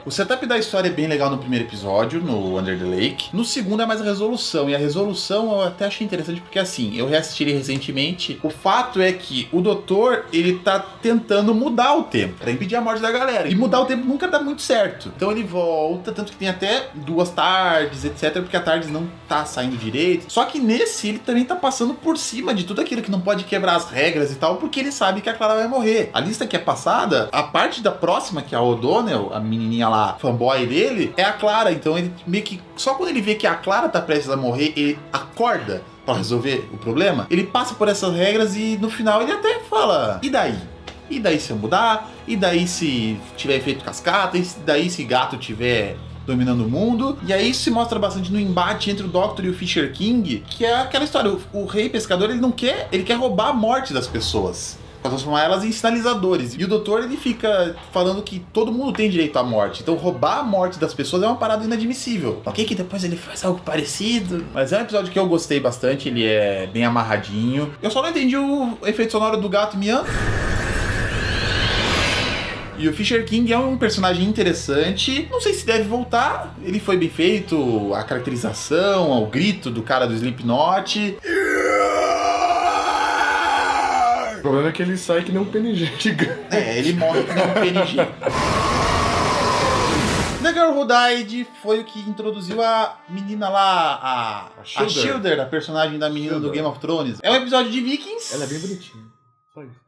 O setup da história é bem legal no primeiro episódio, no Under the Lake. No segundo é mais a resolução, e a resolução eu até achei interessante porque, assim, eu reassisti ele recentemente. O fato é que o doutor, ele tá tentando mudar o tempo, pra impedir a morte da galera. E mudar o tempo nunca dá muito certo. Então ele volta, tanto que tem até 2 tardes, etc, porque a tarde não tá saindo direito. Só que nesse, ele também tá passando por cima de tudo aquilo que não pode quebrar as regras e tal, porque ele sabe que a Clara vai morrer. A lista que é passada, a parte da próxima, que é a O'Donnell, a menininha lá, fanboy dele, é a Clara. Então ele meio que, só quando ele vê que a Clara tá prestes a morrer, ele acorda pra resolver o problema. Ele passa por essas regras e no final ele até fala: e daí? E daí se eu mudar? E daí se tiver efeito cascata? E daí se gato tiver dominando o mundo? E aí isso se mostra bastante no embate entre o Doctor e o Fisher King, que é aquela história, o rei pescador, ele quer roubar a morte das pessoas, pra transformar elas em sinalizadores. E o doutor, ele fica falando que todo mundo tem direito à morte. Então roubar a morte das pessoas é uma parada inadmissível. Ok que depois ele faz algo parecido, mas é um episódio que eu gostei bastante. Ele é bem amarradinho. Eu só não entendi o efeito sonoro do gato miando. E o Fisher King é um personagem interessante. Não sei se deve voltar. Ele foi bem feito. A caracterização, o grito do cara do Slipknot. O problema é que ele sai que nem um PNG gigante. Ele morre que nem um PNG. The Girl Who Died foi o que introduziu a menina lá, a Shielder, a personagem da menina do Game of Thrones. É um episódio de Vikings. Ela é bem bonitinha. Só isso.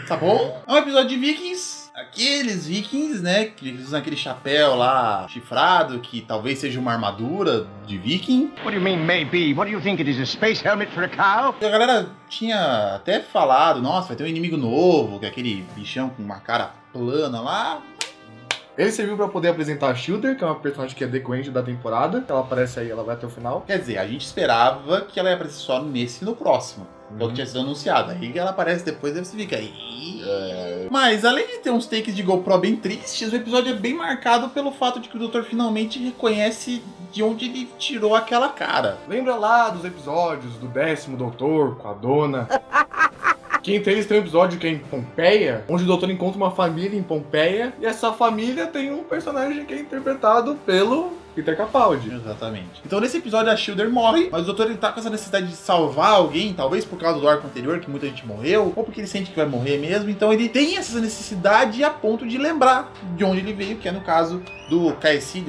Tá bom? É um episódio de Vikings. Aqueles Vikings, né, que eles usam aquele chapéu lá chifrado, que talvez seja uma armadura de Viking. What do you mean, maybe? What do you think it is, a space helmet for a cow? E a galera tinha até falado: nossa, vai ter um inimigo novo, que é aquele bichão com uma cara plana lá. Ele serviu pra poder apresentar a Shielder, que é uma personagem que é decorrente da temporada. Ela aparece aí, ela vai até o final. Quer dizer, a gente esperava que ela ia aparecer só nesse e no próximo. Que é o que tinha sido anunciado. Aí ela aparece depois, aí você fica aí. Mas além de ter uns takes de GoPro bem tristes, o episódio é bem marcado pelo fato de que o doutor finalmente reconhece de onde ele tirou aquela cara. Lembra lá dos episódios do 10º Doutor com a dona? Que entre eles tem um episódio que é em Pompeia, onde o doutor encontra uma família em Pompeia, e essa família tem um personagem que é interpretado pelo Peter Capaldi. Exatamente. Então nesse episódio a Shielder morre, mas o doutor, ele tá com essa necessidade de salvar alguém, talvez por causa do arco anterior, que muita gente morreu, ou porque ele sente que vai morrer mesmo. Então ele tem essa necessidade a ponto de lembrar de onde ele veio, que é no caso do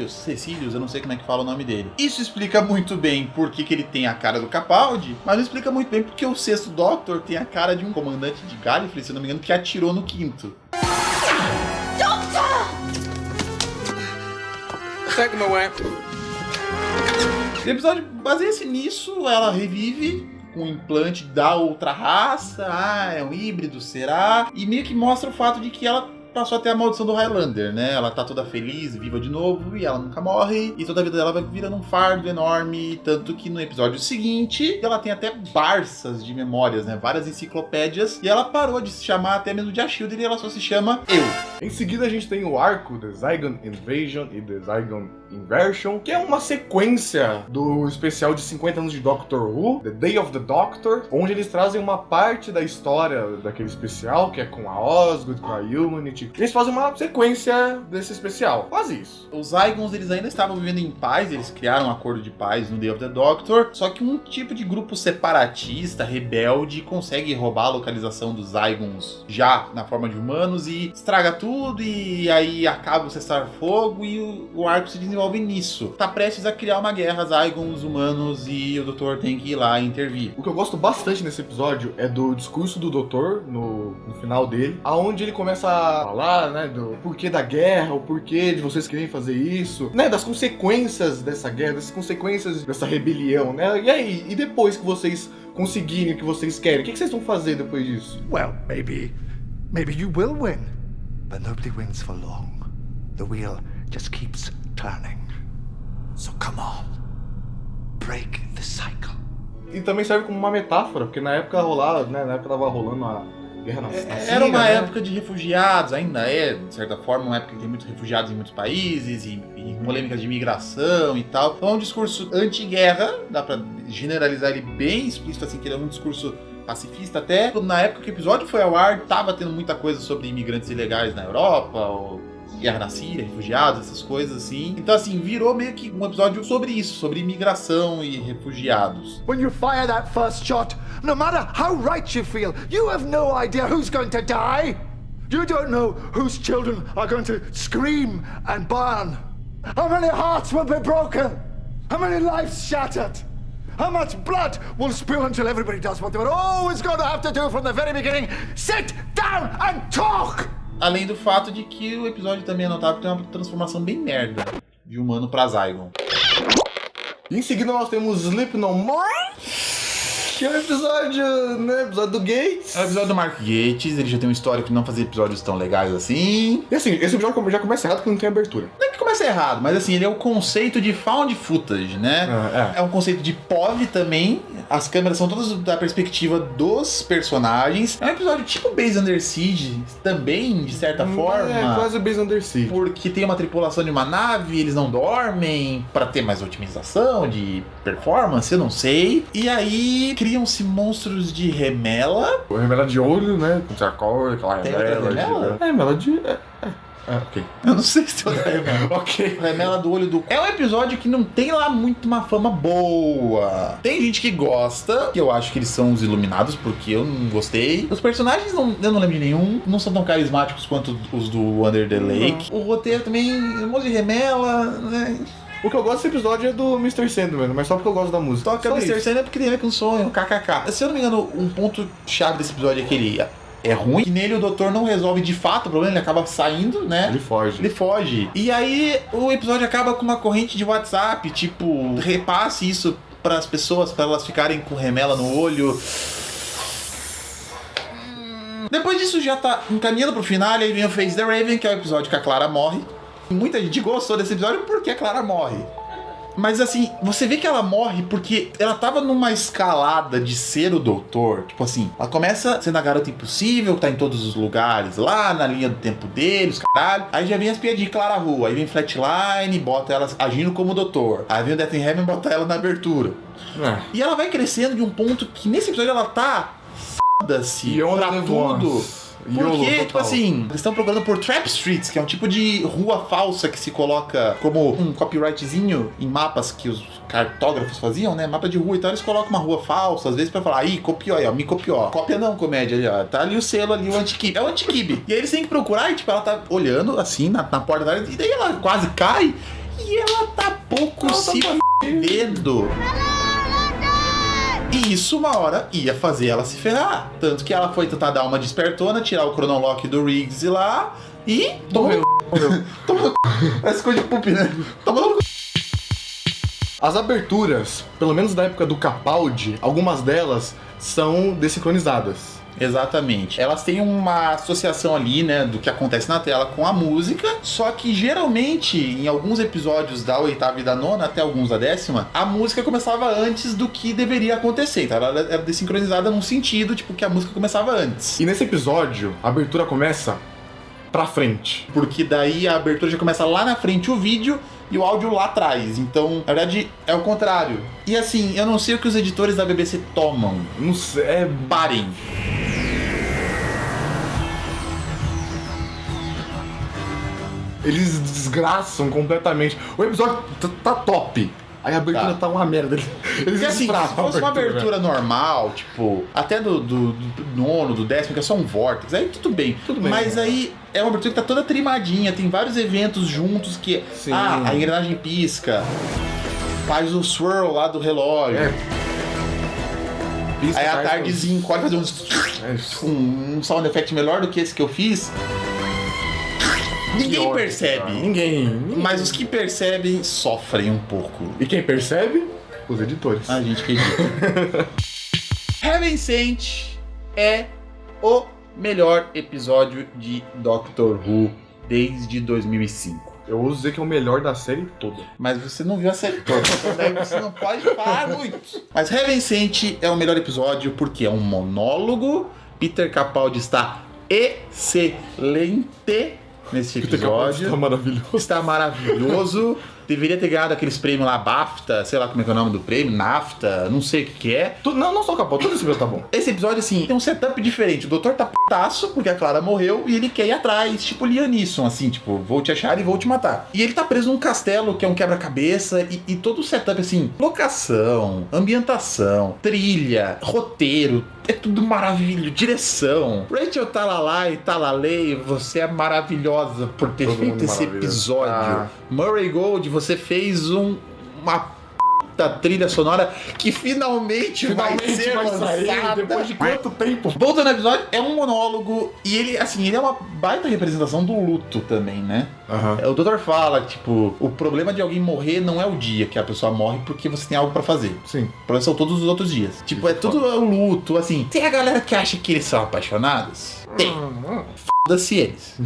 Cecilius, eu não sei como é que fala o nome dele. Isso explica muito bem por que ele tem a cara do Capaldi, mas não explica muito bem porque o 6º Doctor tem a cara de um comandante de Gallifrey, se não me engano, que atirou no 5º. Take them away. O episódio baseia-se nisso, ela revive com um implante da outra raça, é um híbrido, será? E meio que mostra o fato de que ela passou a ter a maldição do Highlander, né? Ela tá toda feliz, viva de novo, e ela nunca morre, e toda a vida dela vai virando um fardo enorme, tanto que no episódio seguinte, ela tem até barças de memórias, né? Várias enciclopédias, e ela parou de se chamar até mesmo de a Shielder, e ela só se chama Eu. Em seguida a gente tem o arco The Zygon Invasion e The Zygon Inversion, que é uma sequência do especial de 50 anos de Doctor Who, The Day of the Doctor, onde eles trazem uma parte da história daquele especial, que é com a Osgood, com a Humanity, frente, eles fazem uma sequência desse especial. Quase isso. Os Zygons, eles ainda estavam vivendo em paz, eles criaram um acordo de paz no Day of the Doctor, só que um tipo de grupo separatista, rebelde, consegue roubar a localização dos Zygons já na forma de humanos e estraga tudo, e aí acaba o cessar-fogo e o arco se desenvolve nisso. Tá prestes a criar uma guerra, Zygons, humanos, e o Doutor tem que ir lá e intervir. O que eu gosto bastante nesse episódio é do discurso do Doutor, no final dele, aonde ele começa a falar, né, do porquê da guerra, o porquê de vocês querem fazer isso, né, das consequências dessa guerra, das consequências dessa rebelião, né, e aí, e depois que vocês conseguirem o que vocês querem, o que vocês vão fazer depois disso? Well, maybe you will win, but nobody wins for long. The wheel just keeps turning. So come on, break the cycle. E também serve como uma metáfora, porque na época rolava, né, na época tava rolando a guerra na Síria, era uma né? época de refugiados, ainda é, de certa forma, uma época que tem muitos refugiados em muitos países e polêmicas de imigração e tal. Então é um discurso anti-guerra, dá pra generalizar ele bem explícito, assim, que ele é um discurso pacifista até. Na época que o episódio foi ao ar, tava tendo muita coisa sobre imigrantes ilegais na Europa, ou guerra na Síria, refugiados, essas coisas assim. Então, assim, virou meio que um episódio sobre isso, sobre imigração e refugiados. When you fire that first shot, no matter how right you feel, you have no idea who's going to die. You don't know whose children are going to scream and burn. How many hearts will be broken? How many lives shattered? How much blood will spill until everybody does what they were always going to have to do from the very beginning? Sit down and talk! Além do fato de que o episódio também é notável que tem uma transformação bem merda de humano pra Zygon. E em seguida nós temos Sleep No More, que é o episódio, né, episódio do Gates. É o episódio do Mark Gates, ele já tem um histórico de não fazer episódios tão legais assim. E assim, esse episódio já começa errado porque não tem abertura. Não é que começa errado, mas assim, ele é o conceito de found footage, né? É um conceito de POV também. As câmeras são todas da perspectiva dos personagens. É um episódio tipo Base Under Siege, também, de certa forma. É, quase Base Under Siege. Porque tem uma tripulação de uma nave, eles não dormem, pra ter mais otimização de performance, eu não sei. E aí, criam-se monstros de remela. Remela de olho, né? Com charcoal, aquela remela. Remela de... ok. Eu não sei se tem outra remela. Ok. Remela do olho do... É um episódio que não tem lá muito uma fama boa. Tem gente que gosta, que eu acho que eles são os iluminados, porque eu não gostei. Os personagens, eu não lembro de nenhum. Não são tão carismáticos quanto os do Under the Lake. O roteiro também, um monte de remela, né? O que eu gosto desse episódio é do Mr. Sandman, mas só porque eu gosto da música. Toca Mr. Sandman porque tem a ver com sonho, kkk. Se eu não me engano, um ponto chave desse episódio é que ele é ruim, que nele o doutor não resolve de fato o problema, ele acaba saindo, né? Ele foge. E aí o episódio acaba com uma corrente de WhatsApp, tipo, repasse isso para as pessoas, para elas ficarem com remela no olho. Depois disso já tá encaminhando pro final, e aí vem o Face the Raven, que é o episódio que a Clara morre. Muita gente gostou desse episódio porque a Clara morre. Mas assim, você vê que ela morre porque ela tava numa escalada de ser o doutor. Tipo assim, ela começa sendo a garota impossível, que tá em todos os lugares, lá na linha do tempo deles, caralho. Aí já vem as piadinhas de Clara Rua, aí vem Flatline, bota ela agindo como doutor. Aí vem o Death in Heaven, bota ela na abertura. E ela vai crescendo de um ponto que nesse episódio ela tá foda-se pra tudo. Porque, tipo assim, eles estão procurando por Trap Streets, que é um tipo de rua falsa que se coloca como um copyrightzinho em mapas que os cartógrafos faziam, né? Mapa de rua e tal, eles colocam uma rua falsa, às vezes pra falar, aí, copiou aí, ó, me copiou. Cópia não, comédia ali, ó. Tá ali o selo ali, o anti-kib. É o anti-kib. E aí eles têm que procurar e, tipo, ela tá olhando, assim, na porta da área, e daí ela quase cai e ela tá pouco se fudendo. E isso uma hora ia fazer ela se ferrar. Tanto que ela foi tentar dar uma despertona, tirar o Chronolock do Riggs lá e... Morreu. Tomou no c... Parece coisa de pup, né? Tomou no c... As aberturas, pelo menos da época do Capaldi, algumas delas são desincronizadas. Exatamente. Elas têm uma associação ali, né, do que acontece na tela com a música, só que geralmente, em alguns episódios da 8ª e da 9ª, até alguns da 10ª, a música começava antes do que deveria acontecer. Então ela era desincronizada num sentido, tipo, que a música começava antes. E nesse episódio, a abertura começa pra frente. Porque daí a abertura já começa lá na frente o vídeo e o áudio lá atrás. Então, na verdade, é o contrário. E assim, eu não sei o que os editores da BBC tomam. Não sei, parem. Eles desgraçam completamente. O episódio tá top. Aí a abertura tá uma merda. Eles Porque assim, se fosse uma abertura normal, tipo, até do nono, do 10º, que é só um vórtice, aí tudo bem. Mas aí é uma abertura que tá toda trimadinha, tem vários eventos juntos que... Sim. A engrenagem pisca, faz o swirl lá do relógio. Aí a tardezinha encolhe, fazer um sound effect melhor do que esse que eu fiz. Ninguém percebe. Ninguém. Mas os que percebem sofrem um pouco. E quem percebe? Os editores. A gente que edita. Heaven Sent é o melhor episódio de Doctor Who desde 2005. Eu ouso dizer que é o melhor da série toda. Mas você não viu a série toda, daí você não pode falar muito. Mas Heaven Sent é o melhor episódio porque é um monólogo. Peter Capaldi está excelente nesse episódio. Está maravilhoso. Está maravilhoso. Deveria ter ganhado aqueles prêmios lá, BAFTA, sei lá como é que é o nome do prêmio, NAFTA, não sei o que é. Não só o Capaldi, todo esse episódio tá bom. Esse episódio, assim, tem um setup diferente. O doutor tá putaço, porque a Clara morreu, e ele quer ir atrás, tipo Liam Neeson, assim, tipo, vou te achar e vou te matar. E ele tá preso num castelo, que é um quebra-cabeça, e todo o setup, assim, locação, ambientação, trilha, roteiro, é tudo maravilhoso, direção. Rachel Talalay, Talalay, você é maravilhosa por ter feito esse episódio. Murray Gold, você fez uma da trilha sonora que finalmente vai ser lançada. Depois de quanto tempo? Voltando ao episódio, é um monólogo e ele, assim, ele é uma baita representação do luto também, né? O doutor fala, tipo, o problema de alguém morrer não é o dia que a pessoa morre porque você tem algo pra fazer. Sim. O problema são todos os outros dias. Tipo, é tudo o luto, assim. Tem a galera que acha que eles são apaixonados? Tem. Foda-se eles.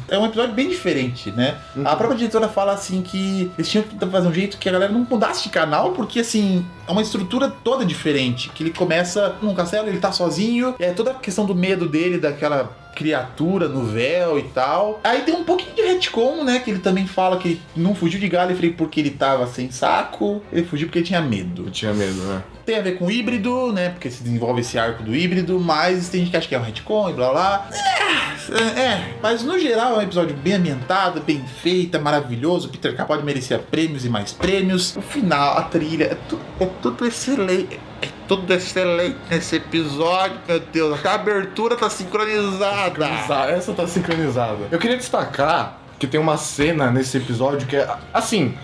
É um episódio bem diferente, né? A própria diretora fala assim que eles tinham que fazer um jeito que a galera não mudasse de canal, porque assim, é uma estrutura toda diferente. Que ele começa num castelo, ele tá sozinho, é toda a questão do medo dele, daquela criatura no véu e tal. Aí tem um pouquinho de retcon, né? Que ele também fala que ele não fugiu de Gallifrey porque ele tava sem saco, ele fugiu porque ele tinha medo. Né? Tem a ver com o híbrido, né? Porque se desenvolve esse arco do híbrido, mas tem gente que acha que é um retcon e blá blá. Mas no geral é um episódio bem ambientado, bem feito, é maravilhoso. O Peter Capaldi merecia prêmios e mais prêmios. O final, a trilha, é tudo excelente. É tudo excelente nesse episódio, meu Deus. A abertura tá sincronizada. Essa tá sincronizada. Eu queria destacar que tem uma cena nesse episódio que é assim.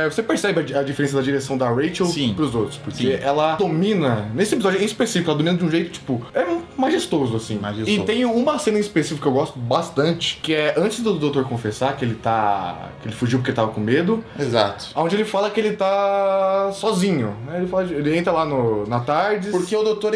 Você percebe a diferença da direção da Rachel pros outros, porque ela domina, nesse episódio em específico, ela domina de um jeito, tipo, é majestoso, assim. E tem uma cena em específico que eu gosto bastante, que é antes do doutor confessar que ele fugiu porque tava com medo. Exato. Onde ele fala que ele tá sozinho, né? Ele entra lá na tarde. Porque o doutor,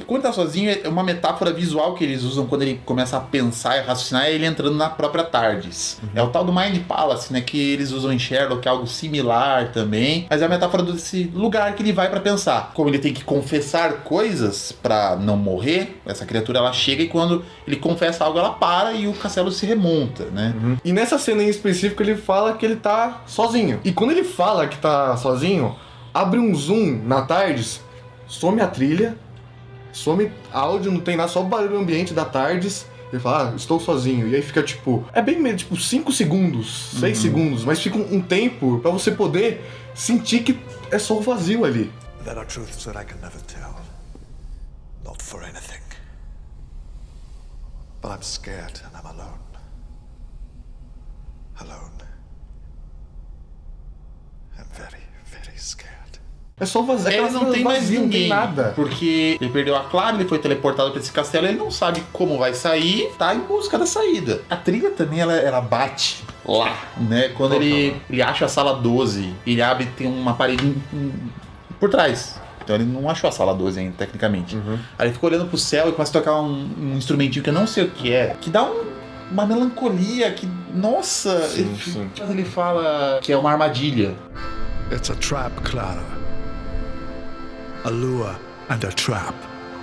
quando tá sozinho, é uma metáfora visual que eles usam quando ele começa a pensar e raciocinar, é ele entrando na própria TARDIS. É o tal do Mind Palace, né, que eles usam em Sherlock, é algo similar também, mas é a metáfora desse lugar que ele vai pra pensar. Como ele tem que confessar coisas pra não morrer, essa criatura ela chega e quando ele confessa algo, ela para e o castelo se remonta, né? E nessa cena em específico ele fala que ele tá sozinho. E quando ele fala que tá sozinho, abre um zoom na TARDIS, some a trilha, some áudio, não tem nada, só o barulho ambiente da TARDIS. Ele fala, estou sozinho. E aí fica tipo, é bem meio, tipo 5 segundos, 6 segundos, mas fica um tempo pra você poder sentir que é só o vazio ali. There are truths that I can never tell. Not for anything. But I'm scared and I'm alone. Alone. I'm very, very scared. É só vazio. Ele não tem mais ninguém, não tem nada. Porque ele perdeu a Clara, ele foi teleportado pra esse castelo, ele não sabe como vai sair, tá em busca da saída. A trilha também, ela bate lá, né? Quando ele acha a sala 12, ele abre e tem uma parede por trás. Então ele não achou a sala 12 ainda, tecnicamente. Aí ele fica olhando pro céu e começa a tocar um instrumentinho que eu não sei o que é, que dá uma melancolia que, nossa... Sim. Ele fala que é uma armadilha. It's a trap, Clara. A lure and a trap.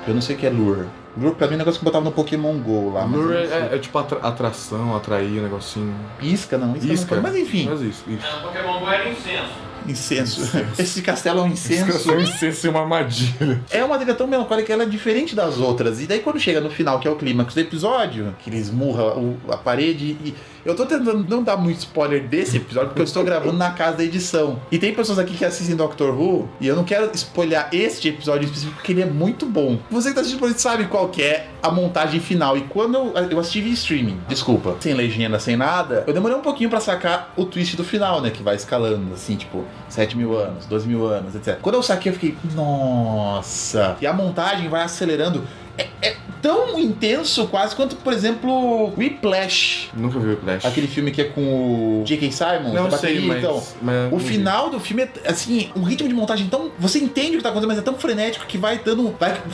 Eu não sei o que é lure. Lure pra mim é um negócio que eu botava no Pokémon GO lá. Lure é tipo atração, atrair, um negocinho. Isca, não. Isca. Mas enfim. Mas isso. No Pokémon GO era incenso. Incenso. Esse castelo é um incenso. Esse castelo é um incenso e uma armadilha. É uma trilha tão melancólica que ela é diferente das outras. E daí quando chega no final, que é o clímax do episódio, que ele esmurra a parede e... Eu tô tentando não dar muito spoiler desse episódio, porque eu estou gravando na casa da edição. E tem pessoas aqui que assistem Doctor Who, e eu não quero spoiler este episódio específico, porque ele é muito bom. Você que tá assistindo, você sabe qual que é a montagem final. E quando eu assisti via streaming, desculpa, sem legenda, sem nada, eu demorei um pouquinho pra sacar o twist do final, né? Que vai escalando, assim, tipo, 7.000 anos, 2.000 anos, etc. Quando eu saquei, eu fiquei, nossa! E a montagem vai acelerando. É tão intenso quase quanto, por exemplo, Whiplash. Nunca vi Whiplash. Aquele filme que é com o J.K. Simmons. Não sei, bateria, então. mas o final do filme é, assim, um ritmo de montagem tão... Você entende o que tá acontecendo, mas é tão frenético que vai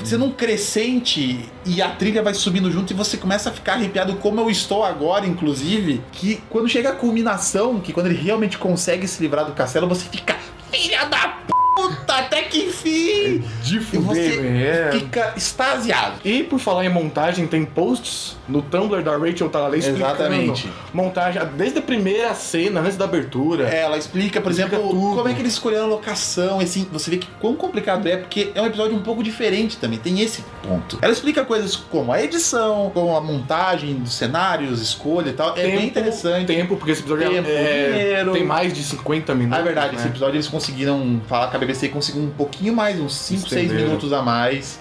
sendo um crescente e a trilha vai subindo junto e você começa a ficar arrepiado, como eu estou agora, inclusive, que quando chega a culminação, que quando ele realmente consegue se livrar do castelo, você fica... Filha da puta, até que enfim! De fuder, você fica extasiado. E por falar em montagem, tem posts no Tumblr da Rachel Talalay explicando exatamente montagem, desde a primeira cena, antes da abertura. Ela explica, por exemplo, como é que eles escolheram a locação, assim, você vê que quão complicado é, porque é um episódio um pouco diferente também, tem esse ponto. Ela explica coisas como a edição, como a montagem dos cenários, escolha e tal, é bem interessante. Porque esse episódio tem mais de 50 minutos. É verdade, né? esse episódio eles conseguiram falar com a BBC e conseguiram um pouquinho mais, uns 5, 6 minutos a mais.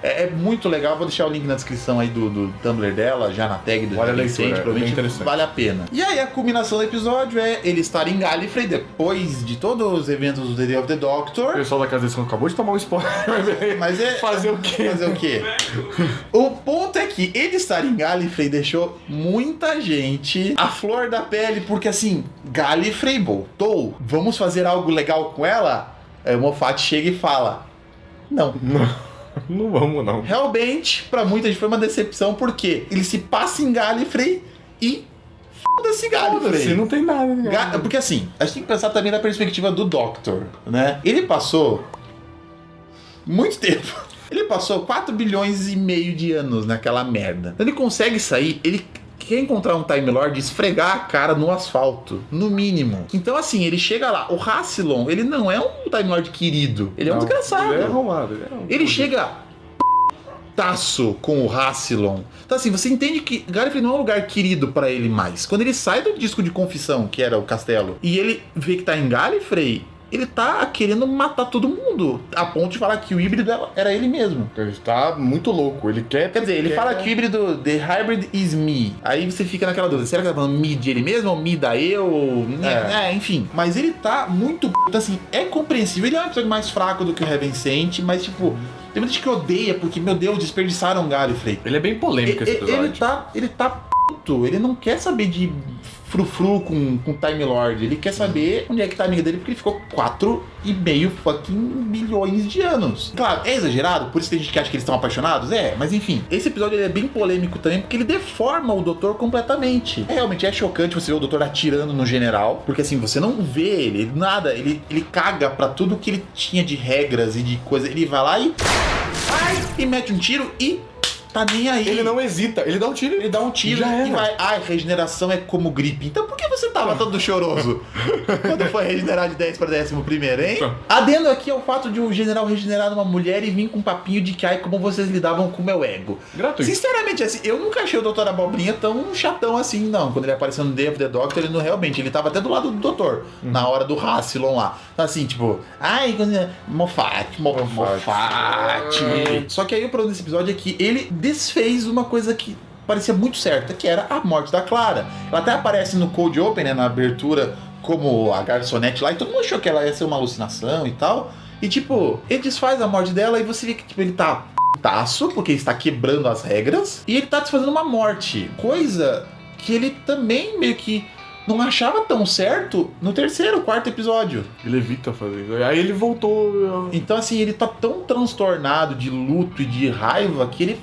É muito legal, vou deixar o link na descrição aí do Tumblr dela, já na tag do Vicente, provavelmente vale a pena. E aí a culminação do episódio é ele estar em Gallifrey depois de todos os eventos do The Day of the Doctor. O pessoal da casa desse acabou de tomar um spoiler. Mas é... Fazer o quê? Fazer o quê? O ponto é que ele estar em Gallifrey deixou muita gente à flor da pele, porque assim, Gallifrey voltou, vamos fazer algo legal com ela? Aí o Moffat chega e fala, não vamos não. Realmente, pra muita gente foi uma decepção, porque ele se passa em Gallifrey e foda-se Gallifrey. Não tem nada. Porque assim, a gente tem que pensar também da perspectiva do Doctor, né? Ele passou muito tempo. Ele passou 4 bilhões e meio de anos naquela merda. Então ele consegue sair, ele quer encontrar um Time Lord e esfregar a cara no asfalto, no mínimo. Então assim, ele chega lá, o Rassilon, ele não é um Time Lord querido, ele é um desgraçado. Ele é arrumado. Ele chega taço com o Rassilon. Então assim, você entende que Gallifrey não é um lugar querido pra ele mais. Quando ele sai do disco de confissão, que era o castelo, e ele vê que tá em Gallifrey, ele tá querendo matar todo mundo, a ponto de falar que o híbrido era ele mesmo. Ele tá muito louco, ele quer dizer, ele fala que o híbrido, the hybrid is me. Aí você fica naquela dúvida, será que ele tá falando me de ele mesmo ou me da eu? Enfim. Mas ele tá muito... Então assim, é compreensível. Ele é um episódio mais fraco do que o Heaven Sent, mas tipo... Tem muita gente que odeia, porque, meu Deus, desperdiçaram Gallifrey. Ele é bem polêmico esse episódio. Ele tá puto, ele não quer saber de frufru com Time Lord, ele quer saber onde é que tá a amiga dele, porque ele ficou 4,5 fucking bilhões de anos. Claro, é exagerado, por isso tem gente que acha que eles estão apaixonados, mas enfim, esse episódio ele é bem polêmico também, porque ele deforma o doutor completamente. Realmente é chocante você ver o doutor atirando no general, porque assim, você não vê ele, nada, ele caga pra tudo que ele tinha de regras e de coisa, ele vai lá e mete um tiro e tá nem aí. Ele não hesita, ele dá um tiro. Ele dá um tiro e vai. Regeneração é como gripe. Então por que você tava todo choroso quando foi regenerar de 10 para 11º, hein? Adendo aqui ao fato de um general regenerar numa mulher e vir com um papinho de que, como vocês lidavam com o meu ego. Gratuito. Sinceramente, assim, eu nunca achei o Dr. Abobrinha tão chatão assim, não. Quando ele apareceu no Day of the Doctor, ele não realmente, ele tava até do lado do doutor, na hora do Rassilon lá. Assim, tipo, Moffat. Só que aí o problema desse episódio é que ele desfez uma coisa que parecia muito certa, que era a morte da Clara. Ela até aparece no Cold Open, né, na abertura, como a garçonete lá, e todo mundo achou que ela ia ser uma alucinação e tal. E tipo, ele desfaz a morte dela e você vê que tipo, ele tá taço, porque ele está quebrando as regras, e ele tá desfazendo uma morte. Coisa que ele também meio que não achava tão certo no 3º, 4º episódio. Ele evita fazer isso. Aí ele voltou. Então assim, ele tá tão transtornado de luto e de raiva que ele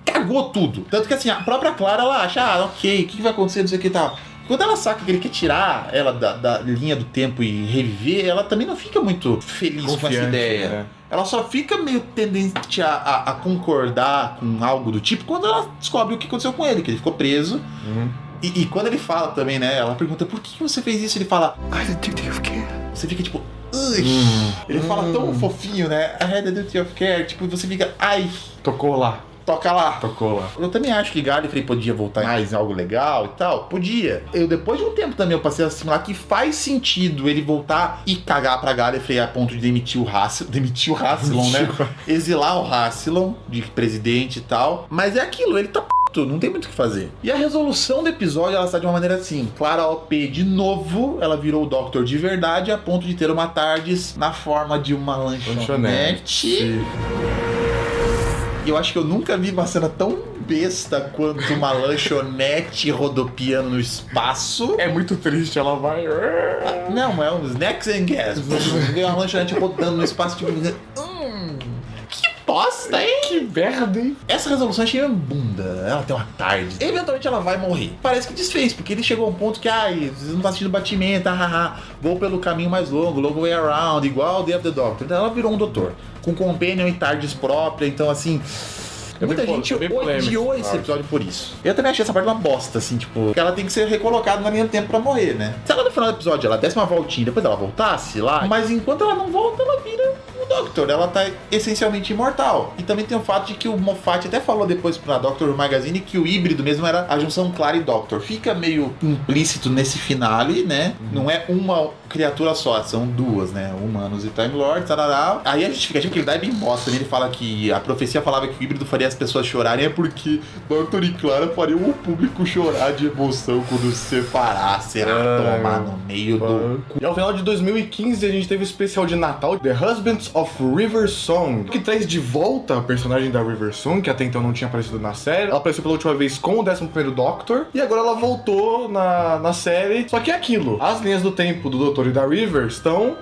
cagou tudo. Tanto que assim, a própria Clara, ela acha, ok, o que vai acontecer, não sei o que e tal. Quando ela saca que ele quer tirar ela da linha do tempo e reviver, ela também não fica muito feliz com essa ideia. Né? Ela só fica meio tendente a concordar com algo do tipo quando ela descobre o que aconteceu com ele, que ele ficou preso. E quando ele fala também, né? Ela pergunta, por que você fez isso? Ele fala, I had a duty of care. Você fica tipo, ele fala tão fofinho, né? I had a duty of care. Tipo, você fica, ai. Tocou lá. Toca lá. Tocou lá. Eu também acho que Gallifrey podia voltar mais em algo legal e tal. Podia. Depois de um tempo também, eu passei a assimilar que faz sentido ele voltar e cagar pra Gallifrey a ponto de demitir o Rassilon, né? Exilar o Rassilon de presidente e tal. Mas é aquilo, ele tá não tem muito o que fazer. E a resolução do episódio, ela está de uma maneira assim, Clara OP, de novo, ela virou o Doctor de verdade a ponto de ter uma TARDIS na forma de uma lanchonete. E eu acho que eu nunca vi uma cena tão besta quanto uma lanchonete rodopiando no espaço. É muito triste, ela vai... Não, é um Snacks and Gas. Uma lanchonete rodando no espaço, tipo... Que bosta, hein? Que merda, hein? Essa resolução é cheia de bunda. Ela tem uma tarde. Eventualmente ela vai morrer. Parece que desfez, porque ele chegou a um ponto que, vocês não estão assistindo batimento, vou pelo caminho mais longo, long way around, igual o Day of the Doctor. Então ela virou um doutor, com companion e tardes própria, então assim... Muita gente odiou esse episódio por isso. Eu também achei essa parte uma bosta, assim, tipo, que ela tem que ser recolocada na linha do tempo pra morrer, né? Se ela no final do episódio ela desse uma voltinha, depois ela voltasse lá, mas enquanto ela não volta, ela vira o Doctor. Ela tá essencialmente imortal. E também tem o fato de que o Moffat até falou depois pra Doctor Who Magazine que o híbrido mesmo era a junção Clara e Doctor. Fica meio implícito nesse finale, né? Não é uma criatura só, são duas, né? Humanos e Time Lords, tarará. Aí a justificativa que ele dá é bem bosta, né? Ele fala que a profecia falava que o híbrido faria as pessoas chorarem, é porque Doctor e Clara fariam o público chorar de emoção quando se separasse, tomar no meio do cu. E ao final de 2015 a gente teve o especial de Natal The Husbands of River Song, que traz de volta a personagem da River Song, que até então não tinha aparecido na série. Ela apareceu pela última vez com o 11º Doctor, e agora ela voltou na série. Só que é aquilo, as linhas do tempo do Doutor e da River estão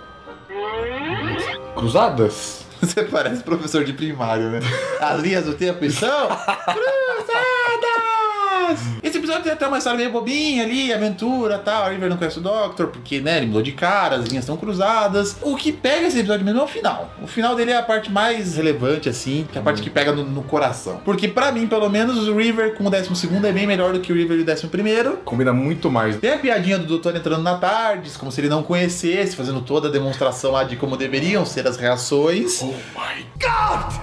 cruzadas. Você parece professor de primário, né? As linhas do tempo estão cruzadas! Esse episódio tem até uma história meio bobinha ali, aventura e tal. A River não conhece o Doctor, porque, né, ele mudou de cara, as linhas estão cruzadas. O que pega esse episódio mesmo é o final. O final dele é a parte mais relevante, assim, que é a parte que pega no coração. Porque, pra mim, pelo menos, o River com o 12º é bem melhor do que o River e o 11º. Combina muito mais. Tem a piadinha do Doutor entrando na TARDIS, como se ele não conhecesse, fazendo toda a demonstração lá de como deveriam ser as reações. Oh my God!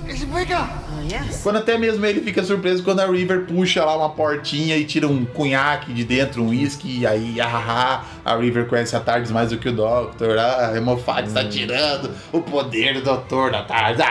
It's bigger! Yes. Quando até mesmo ele fica surpreso quando a River puxa lá uma portinha e tira um cunhaque de dentro, um whisky, e aí a River conhece a TARDIS mais do que o Doctor, a Moffat está tirando o poder do Doutor da TARDIS.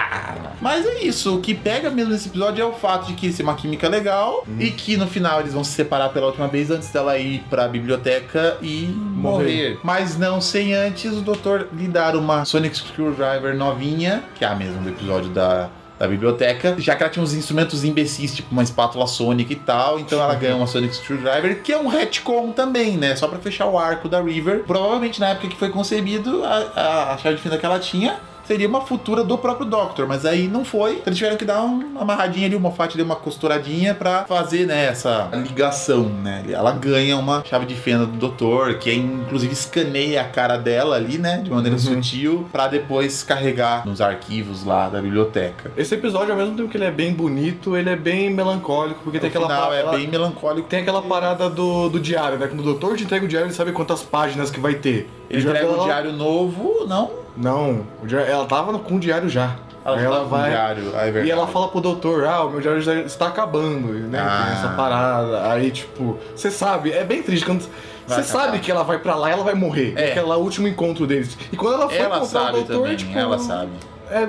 Mas é isso, o que pega mesmo nesse episódio é o fato de que isso é uma química legal e que no final eles vão se separar pela última vez antes dela ir pra biblioteca e morrer. Mas não sem antes o Doutor lhe dar uma Sonic Screwdriver novinha, que é a mesma do episódio da biblioteca, já que ela tinha uns instrumentos imbecis, tipo uma espátula sônica e tal, então ela ganha uma Sonic Screwdriver, que é um retcon também, né, só pra fechar o arco da River. Provavelmente na época que foi concebido, a chave de fenda que ela tinha seria uma futura do próprio Doctor, mas aí não foi. Então eles tiveram que dar uma amarradinha ali, o Moffat deu uma costuradinha pra fazer, né, essa ligação, né. Ela ganha uma chave de fenda do Doutor, que inclusive escaneia a cara dela ali, né, de maneira sutil, pra depois carregar nos arquivos lá da biblioteca. Esse episódio, ao mesmo tempo que ele é bem bonito, ele é bem melancólico, porque tem aquela parada... é bem melancólico. Tem aquela parada do diário, né, quando o Doutor te entrega o diário, ele sabe quantas páginas que vai ter. Ele entrega o diário novo, não? Não, ela tava com o diário já. Ela vai. Diário, e ela fala pro doutor, o meu diário já está acabando, né? Tem essa parada. Aí, tipo, você sabe, é bem triste quando. Você sabe que ela vai pra lá e ela vai morrer. É aquele último encontro deles. E quando ela foi encontrar o doutor, também, tipo. Ela sabe. É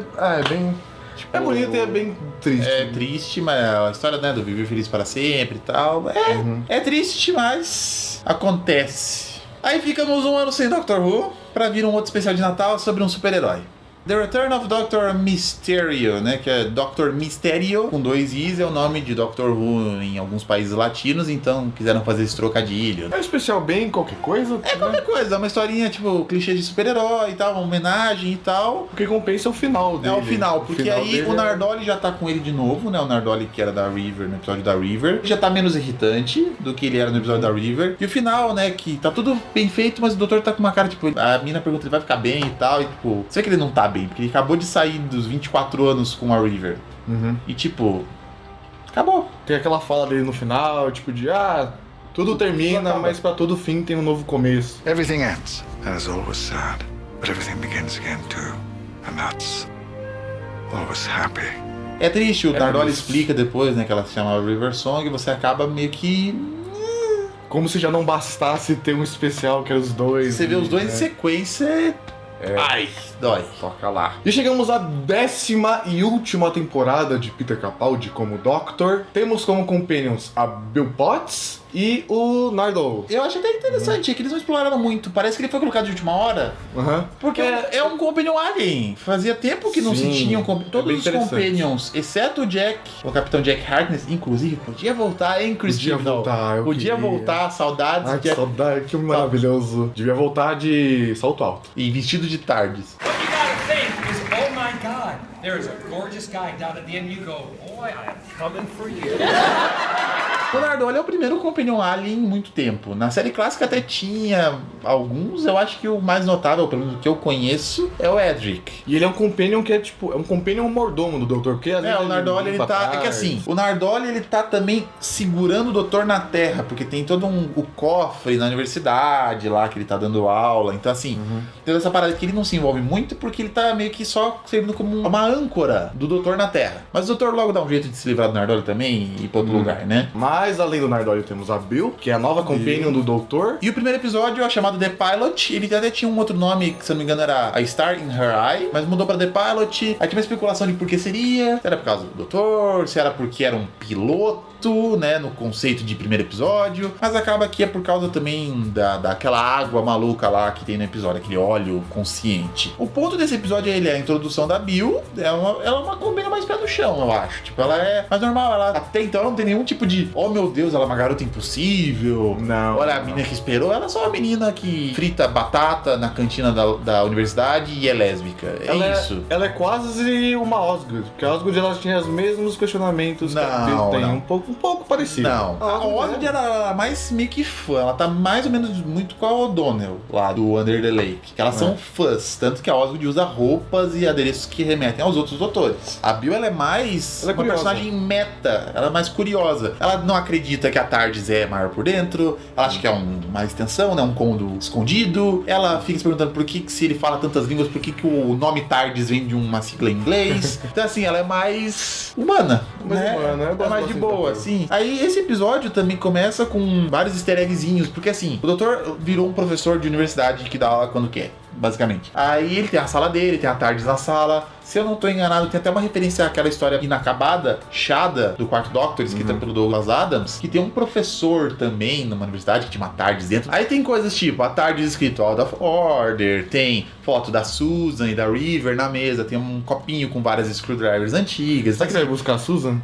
bem. Tipo, é bonito e é bem triste. É triste, mas a história, né, do Viver Feliz para Sempre e tal. É triste, mas acontece. Aí ficamos um ano sem Doctor Who pra vir um outro especial de Natal sobre um super-herói. The Return of Dr. Mysterio, né, que é Dr. Mysterio, com 2 I's, é o nome de Doctor Who em alguns países latinos, então quiseram fazer esse trocadilho. É um especial bem qualquer coisa? É qualquer coisa, é uma historinha, tipo, clichê de super-herói e tal, uma homenagem e tal. O que compensa é o final dele. É o final, porque aí o Nardole já tá com ele de novo, né, o Nardole que era da River, no episódio da River, já tá menos irritante do que ele era no episódio da River. E o final, né, que tá tudo bem feito, mas o doutor tá com uma cara, tipo, a mina pergunta se ele vai ficar bem e tal, e tipo, você vê que ele não tá bem, porque ele acabou de sair dos 24 anos com a River. E tipo, Acabou. Tem aquela fala dele no final, tipo de, tudo termina, mas pra todo fim tem um novo começo. Everything ends. That is always sad. But everything begins again too. And that's always happy. É triste, o Nardole explica depois, né, que ela se chama River Song, e você acaba meio que... Como se já não bastasse ter um especial que era os dois. Você vê os dois em sequência... Ai, dói. Toca lá. E chegamos à 10ª e última temporada de Peter Capaldi como Doctor. Temos como companions a Bill Potts e o Nardole. Eu acho até interessante, que eles não exploraram muito. Parece que ele foi colocado de última hora. Porque é um companion alien. Fazia tempo que não se tinham todos os companions, exceto o Jack, o Capitão Jack Harkness, inclusive, podia voltar, hein, Christian? Podia voltar, saudades. Ai, que saudade, que maravilhoso. Devia voltar de salto alto. E vestido de tardes. What you gotta think is, oh my God, there is a gorgeous guy down at the end. You go, boy, I am coming for you. O Nardole é o primeiro companion alien em muito tempo. Na série clássica até tinha alguns, eu acho que o mais notável, pelo menos que eu conheço, é o Edric. E ele é um companion que é tipo, é um companion mordomo do Doutor, porque às vezes o Nardole ele tá, é que assim, o Nardole ele tá também segurando o Doutor na Terra, porque tem todo o cofre na universidade lá que ele tá dando aula, então assim, tem essa parada que ele não se envolve muito porque ele tá meio que só servindo como uma âncora do Doutor na Terra. Mas o Doutor logo dá um jeito de se livrar do Nardole também e ir pra outro lugar, né? Mas além do Nardole temos a Bill, que é a nova companion do Doutor. E o primeiro episódio é chamado The Pilot. Ele até tinha um outro nome, que se eu não me engano era A Star in Her Eye, mas mudou pra The Pilot. Aí tinha uma especulação de por que seria. Se era por causa do Doutor, se era porque era um piloto, né, no conceito de primeiro episódio, mas acaba que é por causa também daquela água maluca lá que tem no episódio, aquele óleo consciente. O ponto desse episódio é a introdução da Bill. Ela é uma combina mais pé no chão, eu acho. Tipo, ela é mais normal, ela até então ela não tem nenhum tipo de, oh meu Deus, ela é uma garota impossível. Não. Olha a menina que esperou, ela é só uma menina que frita batata na cantina da universidade e é lésbica. Isso. Ela é quase uma Osgood, porque a Osgood ela tinha os mesmos questionamentos que a Bill tem, um pouco parecido. Não, a Osgood era mais meio que fã, ela tá mais ou menos muito com a O'Donnell lá do Under the Lake, que elas são fãs, tanto que a Osgood usa roupas e adereços que remetem aos outros doutores. A Bill ela é mais uma personagem meta, ela é mais curiosa, ela não acredita que a TARDIS é maior por dentro, ela acha que é uma extensão, né, um cômodo escondido, ela fica se perguntando por que se ele fala tantas línguas, por que o nome TARDIS vem de uma sigla em inglês. Então assim, ela é mais humana, é mais de boa, assim. Aí esse episódio também começa com vários easter eggzinhos, porque assim, o doutor virou um professor de universidade que dá aula quando quer, basicamente. Aí ele tem a sala dele, tem a TARDIS na sala. Se eu não tô enganado, tem até uma referência àquela história inacabada, Shada, do quarto Doctor, escrita pelo Douglas Adams, que tem um professor também numa universidade que tinha uma TARDIS dentro. Aí tem coisas tipo, a TARDIS escrito Out of Order, tem foto da Susan e da River na mesa, tem um copinho com várias screwdrivers antigas. Será que você vai buscar a Susan?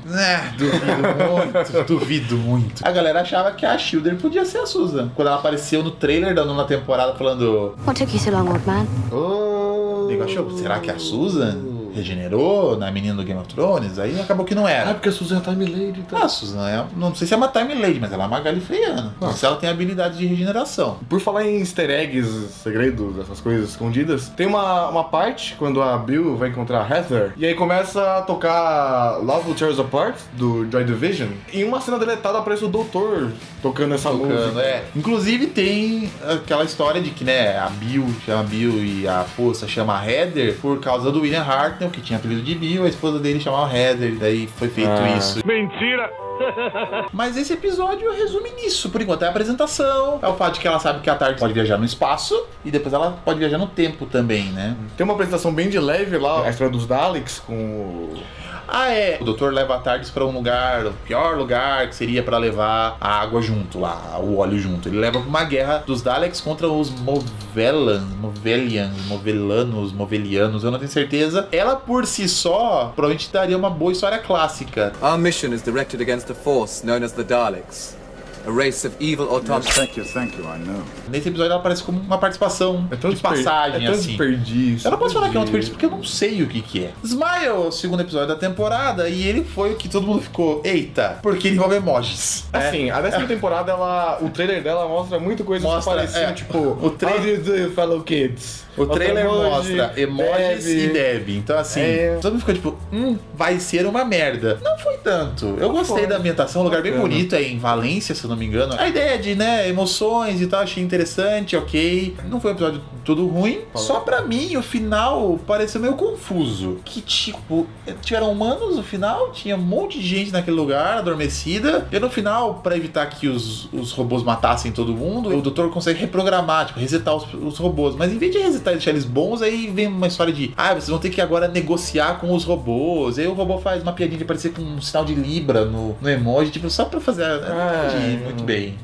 Duvido muito. A galera achava que a Shielder podia ser a Susan, quando ela apareceu no trailer da nona temporada falando... What took you so long, old man? O nego achou, será que é a Susan? Regenerou na menina do Game of Thrones, aí acabou que não era. Porque a Susan é a Time Lady. Então. A Susan não sei se é uma Time Lady, mas ela é uma galifreana. Se ela tem habilidade de regeneração. Por falar em easter eggs, segredos, essas coisas escondidas, tem uma parte quando a Bill vai encontrar a Heather, e aí começa a tocar Love Will Tear Us Apart, do Joy Division. Em uma cena deletada aparece o doutor tocando essa música. Inclusive tem aquela história de que, né, a Bill chama Bill e a poça chama a Heather por causa do William Hartnell, que tinha apelido de Bill, a esposa dele chamava Heather, daí foi feito isso. Mentira! Mas esse episódio resume nisso, por enquanto é a apresentação, é o fato de que ela sabe que a TARDIS pode viajar no espaço e depois ela pode viajar no tempo também, né? Tem uma apresentação bem de leve lá, a história dos Daleks com o doutor leva a TARDIS pra um lugar, o pior lugar, que seria pra levar a água junto lá, o óleo junto. Ele leva pra uma guerra dos Daleks contra os Movelianos, eu não tenho certeza. Ela por si só provavelmente daria uma boa história clássica. Our mission is directed against a force known as the Daleks. A race of evil automatons. Yes, thank you, I know. Nesse episódio ela aparece como uma participação de passagem, assim. Desperdício. Eu não posso falar que é um desperdício porque eu não sei o que é. Smile é o segundo episódio da temporada e ele foi o que todo mundo ficou, eita, porque ele envolve emojis. Assim, a 10ª temporada, o trailer dela mostra muita coisa que pareciam, tipo, o trailer do Fellow Kids. O trailer mostra emojis e Dev. Então, assim, todo mundo ficou tipo, vai ser uma merda. Não foi tanto. Eu gostei da ambientação, um lugar bem bonito, é em Valência, se eu não me engano. A ideia de, né, emoções e tal, achei interessante, ok. Não foi um episódio tudo ruim. Só pra mim, o final pareceu meio confuso. Que, tipo, tiveram humanos no final, tinha um monte de gente naquele lugar, adormecida. E no final, pra evitar que os robôs matassem todo mundo, o doutor consegue reprogramar, tipo, resetar os robôs. Mas em vez de resetar e deixar eles bons, aí vem uma história de, vocês vão ter que agora negociar com os robôs. Aí o robô faz uma piadinha de parecer com um sinal de Libra no emoji, tipo, só pra fazer. Muito bem.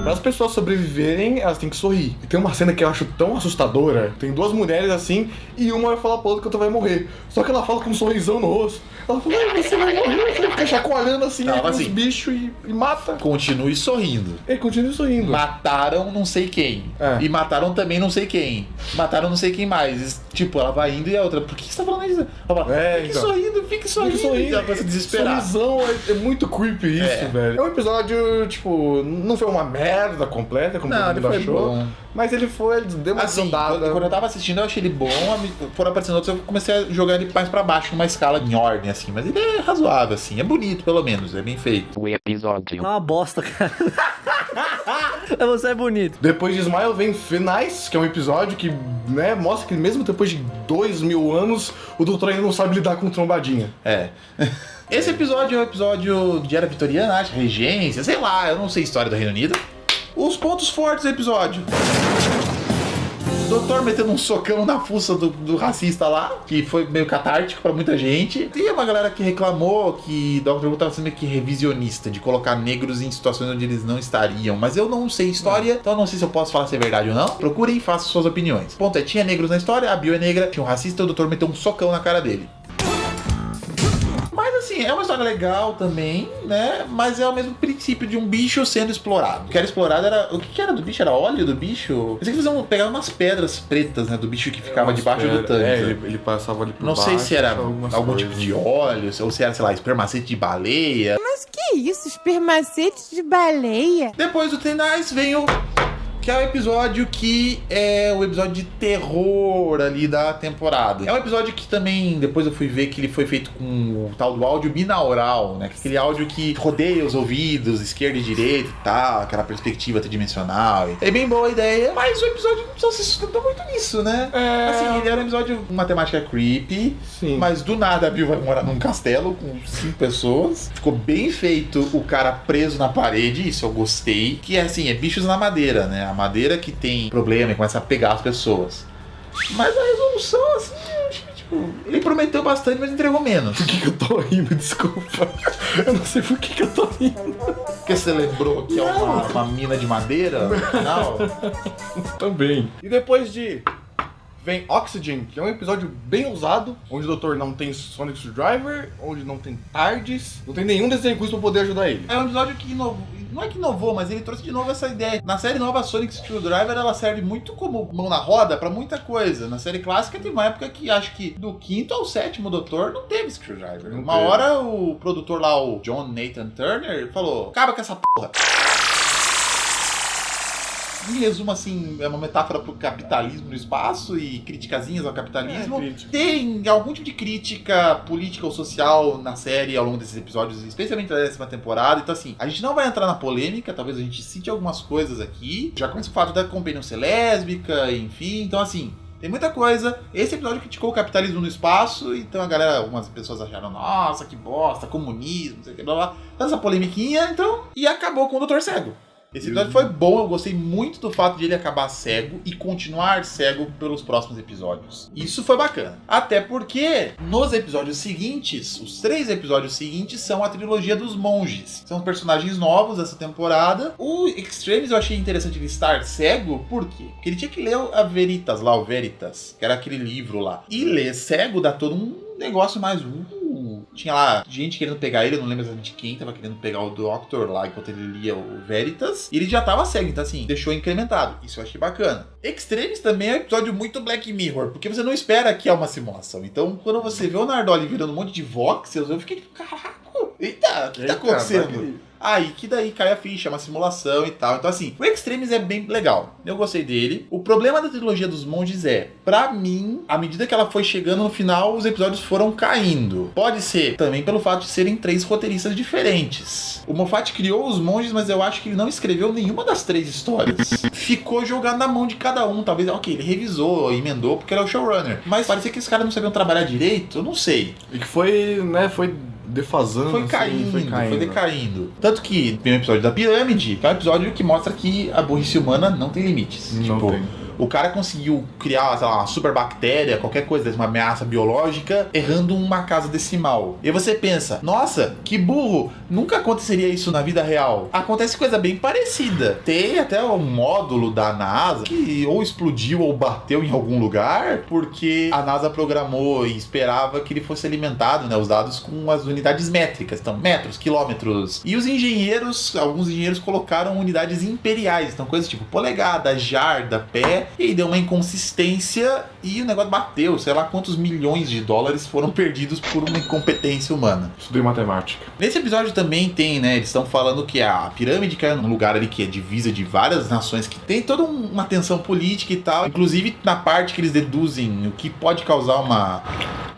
Para as pessoas sobreviverem, elas têm que sorrir. E tem uma cena que eu acho tão assustadora. Tem duas mulheres assim, e uma vai falar pra outra que outra vai morrer. Só que ela fala com um sorrisão no rosto. Ela fala, você vai morrer, você fica chacoalhando assim, os bichos e mata. Continue sorrindo. Continue sorrindo. Mataram não sei quem. E mataram também não sei quem. Mataram não sei quem mais. Tipo, ela vai indo e a outra, por que você tá falando isso? Ela fala, fique sorrindo. Ela vai se desesperar. Sorrisão é muito creepy isso, velho. É um episódio, tipo, não foi uma merda completa, como todo mundo achou. Bom. Mas ele deu uma desandada. Quando eu tava assistindo, eu achei ele bom. Foram aparecendo outros, eu comecei a jogar ele mais pra baixo, numa escala em ordem, assim. Mas ele é razoável, assim. É bonito, pelo menos. É bem feito. O episódio. É uma bosta, cara. Você é bonito. Depois de Smile vem Finais, que é um episódio que, né, mostra que mesmo depois de 2000 anos, o doutor ainda não sabe lidar com trombadinha. Esse episódio é um episódio de era vitoriana, acho, regência, sei lá, eu não sei história do Reino Unido. Os pontos fortes do episódio. O doutor metendo um socão na fuça do racista lá, que foi meio catártico pra muita gente. Tem uma galera que reclamou que Dr. Who tava sendo meio que revisionista, de colocar negros em situações onde eles não estariam. Mas eu não sei história, então eu não sei se eu posso falar se é verdade ou não. Procurem e façam suas opiniões. O ponto é, tinha negros na história, a Bill é negra, tinha um racista, o doutor meteu um socão na cara dele. Mas assim, é uma história legal também, né? Mas é o mesmo princípio de um bicho sendo explorado. O que era explorado era... O que era do bicho? Era óleo do bicho? Eles pegavam umas pedras pretas, né? Do bicho que ficava debaixo do tanque. Ele passava ali por baixo. Não sei se era algum tipo de óleo, ou se era, sei lá, espermacete de baleia. Mas que isso? Espermacete de baleia? Depois do Tenais vem o... que é o episódio que é o episódio de terror ali da temporada. É um episódio que também, depois eu fui ver que ele foi feito com o tal do áudio binaural, né? Aquele áudio que rodeia os ouvidos, esquerda e direita e tal, aquela perspectiva tridimensional. É bem boa a ideia, mas o episódio não se sustentou muito nisso, né? Assim, ele era um episódio com uma temática creepy, mas do nada a Bill vai morar num castelo com 5 pessoas. Ficou bem feito o cara preso na parede, isso eu gostei. Que é assim, é bichos na madeira, né? A madeira que tem problema e começa a pegar as pessoas. Mas a resolução, assim, tipo, ele prometeu bastante, mas entregou menos. Por que eu tô rindo? Desculpa. Eu não sei por que eu tô rindo. Porque você lembrou que é uma mina de madeira? Não. Também. E depois vem Oxygen, que é um episódio bem ousado, onde o doutor não tem Sonic Screwdriver, onde não tem TARDIS, não tem nenhum desses recursos pra poder ajudar ele. É um episódio que não é que inovou, mas ele trouxe de novo essa ideia. Na série nova, a Sonic Screwdriver, ela serve muito como mão na roda pra muita coisa. Na série clássica teve uma época que acho que do 5º ao 7º doutor não teve Screwdriver. Uma hora o produtor lá, o John Nathan Turner, falou, acaba com essa porra. Em resumo, assim, é uma metáfora pro capitalismo no espaço e criticazinhas ao capitalismo. Tem algum tipo de crítica política ou social na série ao longo desses episódios, especialmente da 10ª temporada. Então, assim, a gente não vai entrar na polêmica, talvez a gente cite algumas coisas aqui. Já começa o fato da Companion ser lésbica, enfim. Então, assim, tem muita coisa. Esse episódio criticou o capitalismo no espaço, então a galera, algumas pessoas acharam, nossa, que bosta, comunismo, não sei o que, blá blá. Essa polemiquinha, então, e acabou com o Doutor Cego. Esse episódio foi bom, eu gostei muito do fato de ele acabar cego e continuar cego pelos próximos episódios. Isso foi bacana. Até porque nos episódios seguintes, os 3 episódios seguintes são a trilogia dos monges. São personagens novos dessa temporada. O Extremis eu achei interessante ele estar cego, por quê? Porque ele tinha que ler a Veritas lá, o Veritas, que era aquele livro lá. E ler cego dá todo um negócio mais... Tinha lá gente querendo pegar ele, eu não lembro exatamente quem tava querendo pegar o Doctor lá enquanto ele lia o Veritas. E ele já tava cego, então assim, deixou incrementado. Isso eu achei bacana. Extremis também é um episódio muito Black Mirror, porque você não espera que é uma simulação. Então, quando você vê o Nardole virando um monte de voxels, eu fiquei, caraca, Eita, o que tá acontecendo? Aí que daí cai a ficha, é uma simulação e tal. Então assim, o Extremis é bem legal. Eu gostei dele. O problema da trilogia dos monges é, pra mim, à medida que ela foi chegando no final, os episódios foram caindo. Pode ser também pelo fato de serem 3 roteiristas diferentes. O Moffat criou os monges, mas eu acho que ele não escreveu nenhuma das 3 histórias. Ficou jogado na mão de cada um. Talvez, ok, ele revisou, emendou, porque ele é o showrunner. Mas parecia que esses caras não sabiam trabalhar direito, eu não sei. E que foi, né, foi defasando. Foi caindo, foi decaindo. Tanto que tem um episódio da pirâmide, que é um episódio que mostra que a burrice humana não tem limites. Não tem. O cara conseguiu criar, sei lá, uma super bactéria, qualquer coisa, uma ameaça biológica, errando uma casa decimal. E você pensa, nossa, que burro, nunca aconteceria isso na vida real. Acontece coisa bem parecida. Tem até um módulo da NASA que ou explodiu ou bateu em algum lugar, porque a NASA programou e esperava que ele fosse alimentado, né, os dados com as unidades métricas, então metros, quilômetros. E os engenheiros, alguns engenheiros colocaram unidades imperiais, então coisas tipo polegada, jarda, pé, e aí deu uma inconsistência e o negócio bateu, sei lá quantos milhões de dólares foram perdidos por uma incompetência humana. Estudei matemática. Nesse episódio também tem, né, eles estão falando que a pirâmide caiu num lugar ali que é divisa de várias nações, que tem toda uma tensão política e tal, inclusive na parte que eles deduzem o que pode causar uma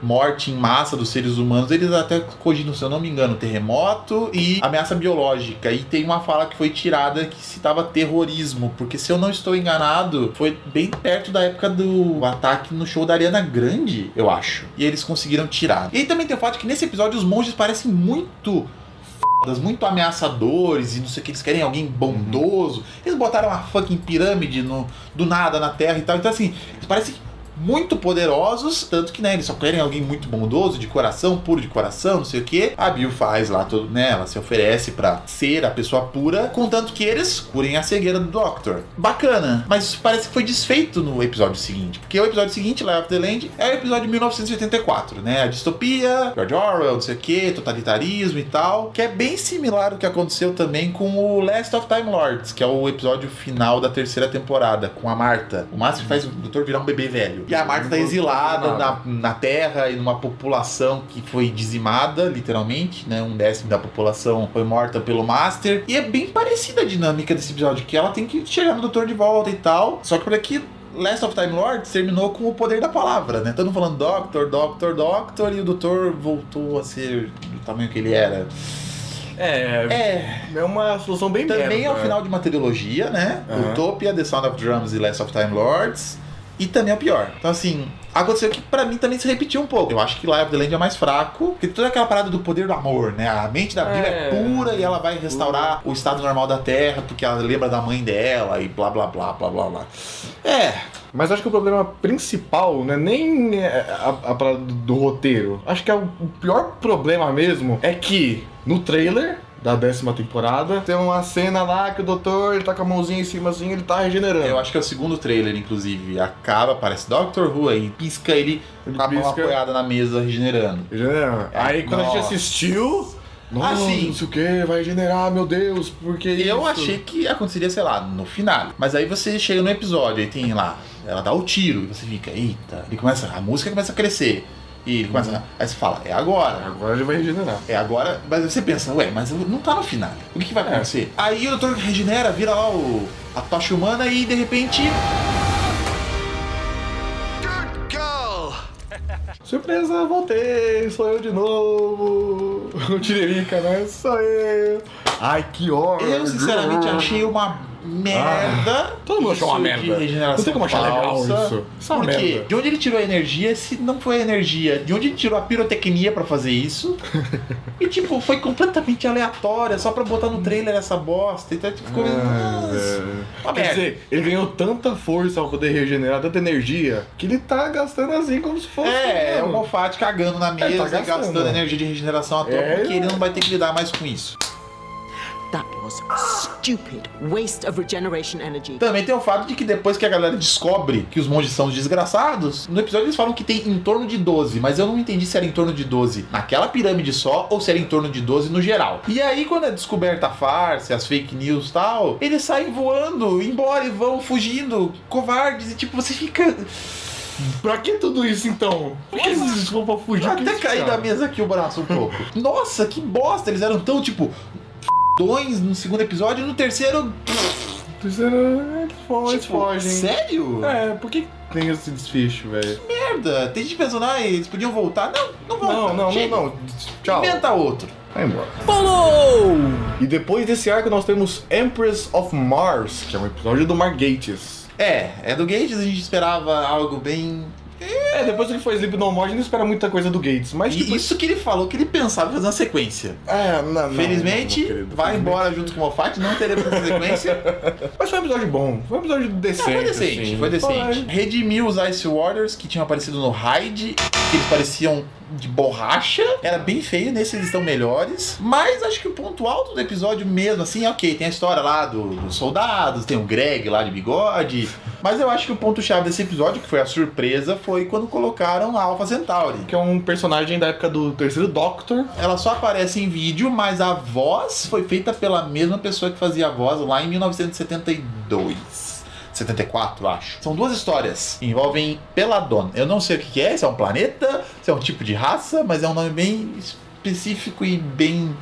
morte em massa dos seres humanos, eles até cogitam, se eu não me engano, terremoto e ameaça biológica, e tem uma fala que foi tirada que citava terrorismo, porque se eu não estou enganado, foi bem perto da época do ataque no show da Ariana Grande, eu acho. E eles conseguiram tirar. E aí também tem o fato que nesse episódio os monges parecem muito muito ameaçadores e não sei o que, eles querem alguém bondoso. Eles botaram uma fucking pirâmide do nada na Terra e tal. Então assim, eles parecem muito poderosos, tanto que, né, eles só querem alguém muito bondoso, de coração, puro de coração, não sei o que. A Bill faz lá tudo, né, ela se oferece pra ser a pessoa pura, contanto que eles curem a cegueira do Doctor. Bacana, mas isso parece que foi desfeito no episódio seguinte, porque o episódio seguinte, Lie of the Land, é o episódio de 1984, né, a distopia, George Orwell, não sei o que, totalitarismo e tal, que é bem similar ao que aconteceu também com o Last of Time Lords, que é o episódio final da 3ª temporada, com a Marta. O Master faz o Doutor virar um bebê velho. E a Marta tá exilada na Terra e numa população que foi dizimada, literalmente, né? 1/10 da população foi morta pelo Master. E é bem parecida a dinâmica desse episódio, que ela tem que chegar no Doutor de volta e tal. Só que por aqui, Last of Time Lords terminou com o poder da palavra, né? Todo mundo falando Doctor, Doctor, Doctor, e o Doutor voltou a ser do tamanho que ele era. É uma solução bem também merda. É o final de uma trilogia, né? Utopia, The Sound of Drums e Last of Time Lords. E também é o pior. Então assim, aconteceu que pra mim também se repetiu um pouco. Eu acho que Lie of the Land é mais fraco, porque toda aquela parada do poder do amor, né? A mente da Bill é pura e ela vai restaurar o estado normal da Terra porque ela lembra da mãe dela e blá blá blá blá blá blá. Mas acho que o problema principal não é nem a parada do roteiro. Acho que o pior problema mesmo é que no trailer da 10ª temporada, tem uma cena lá que o doutor, ele tá com a mãozinha em cima assim, ele tá regenerando. Eu acho que é o segundo trailer, inclusive. Acaba, aparece Doctor Who aí, pisca ele com a mão apoiada na mesa, regenerando. Aí quando a gente assistiu, nossa, não sei o que, vai regenerar, meu Deus, porque eu achei que aconteceria, sei lá, no final. Mas aí você chega no episódio, aí tem lá, ela dá o tiro, e você fica, eita, a música começa a crescer. E ele começa, aí você fala, é agora. Agora ele vai regenerar. É agora, mas você pensa, mas não tá no final. O que vai acontecer? Aí o doutor regenera, vira lá a tocha humana e de repente... Good girl! Surpresa, voltei, sou eu de novo. O Tiririca, né? Sou eu. Ai, que horror. Eu sinceramente achei uma merda. Todo mundo achou uma merda. Não tem como achar legal isso. Por quê? De onde ele tirou a energia se não foi a energia? De onde ele tirou a pirotecnia pra fazer isso? E tipo, foi completamente aleatória, só pra botar no trailer essa bosta. Então ficou uma Quer dizer, ele ganhou tanta força ao poder regenerar, tanta energia, que ele tá gastando assim como se fosse. É o Moffat cagando na mesa, tá gastando energia de regeneração à toa, porque ele não vai ter que lidar mais com isso. That was stupid waste of regeneration energy. Também tem o fato de que depois que a galera descobre que os monges são os desgraçados, no episódio eles falam que tem em torno de 12, mas eu não entendi se era em torno de 12 naquela pirâmide só ou se era em torno de 12 no geral. E aí quando é descoberta a farsa, as fake news e tal, eles saem voando, embora e vão fugindo, covardes, e tipo, você fica... Pra que tudo isso, então? Por que eles vão pra fugir? Até cair da mesa aqui o braço um pouco. Nossa, que bosta! Eles eram tão, tipo, f***dões no segundo episódio e no terceiro... Eles fogem. Sério? Por que tem esse desfecho, velho? Que merda! Tem gente pensando, eles podiam voltar. Não volta. Não. Tchau. Inventa outro. Vai embora. Follow! E depois desse arco nós temos Empress of Mars, que é um episódio do Mark Gatiss. É do Gatiss, a gente esperava algo bem... Depois que ele foi Sleep No More, a gente não espera muita coisa do Gates. Mas depois... Isso que ele falou, que ele pensava em fazer uma sequência. Felizmente, vai embora junto com o Moffat, não teremos essa sequência. Mas foi um episódio bom, foi um episódio decente. Foi decente. Redimiu os Ice Warriors, que tinham aparecido no Raid, que eles pareciam de borracha. Era bem feio, nesse eles estão melhores. Mas acho que o ponto alto do episódio mesmo, assim, ok, tem a história lá dos soldados, tem o Greg lá de bigode. Mas eu acho que o ponto-chave desse episódio, que foi a surpresa, foi quando colocaram a Alpha Centauri. Que é um personagem da época do terceiro Doctor. Ela só aparece em vídeo, mas a voz foi feita pela mesma pessoa que fazia a voz lá em 1972. 74, acho. São duas histórias. Envolvem Peladon. Eu não sei o que é, se é um planeta, se é um tipo de raça, mas é um nome bem específico e bem...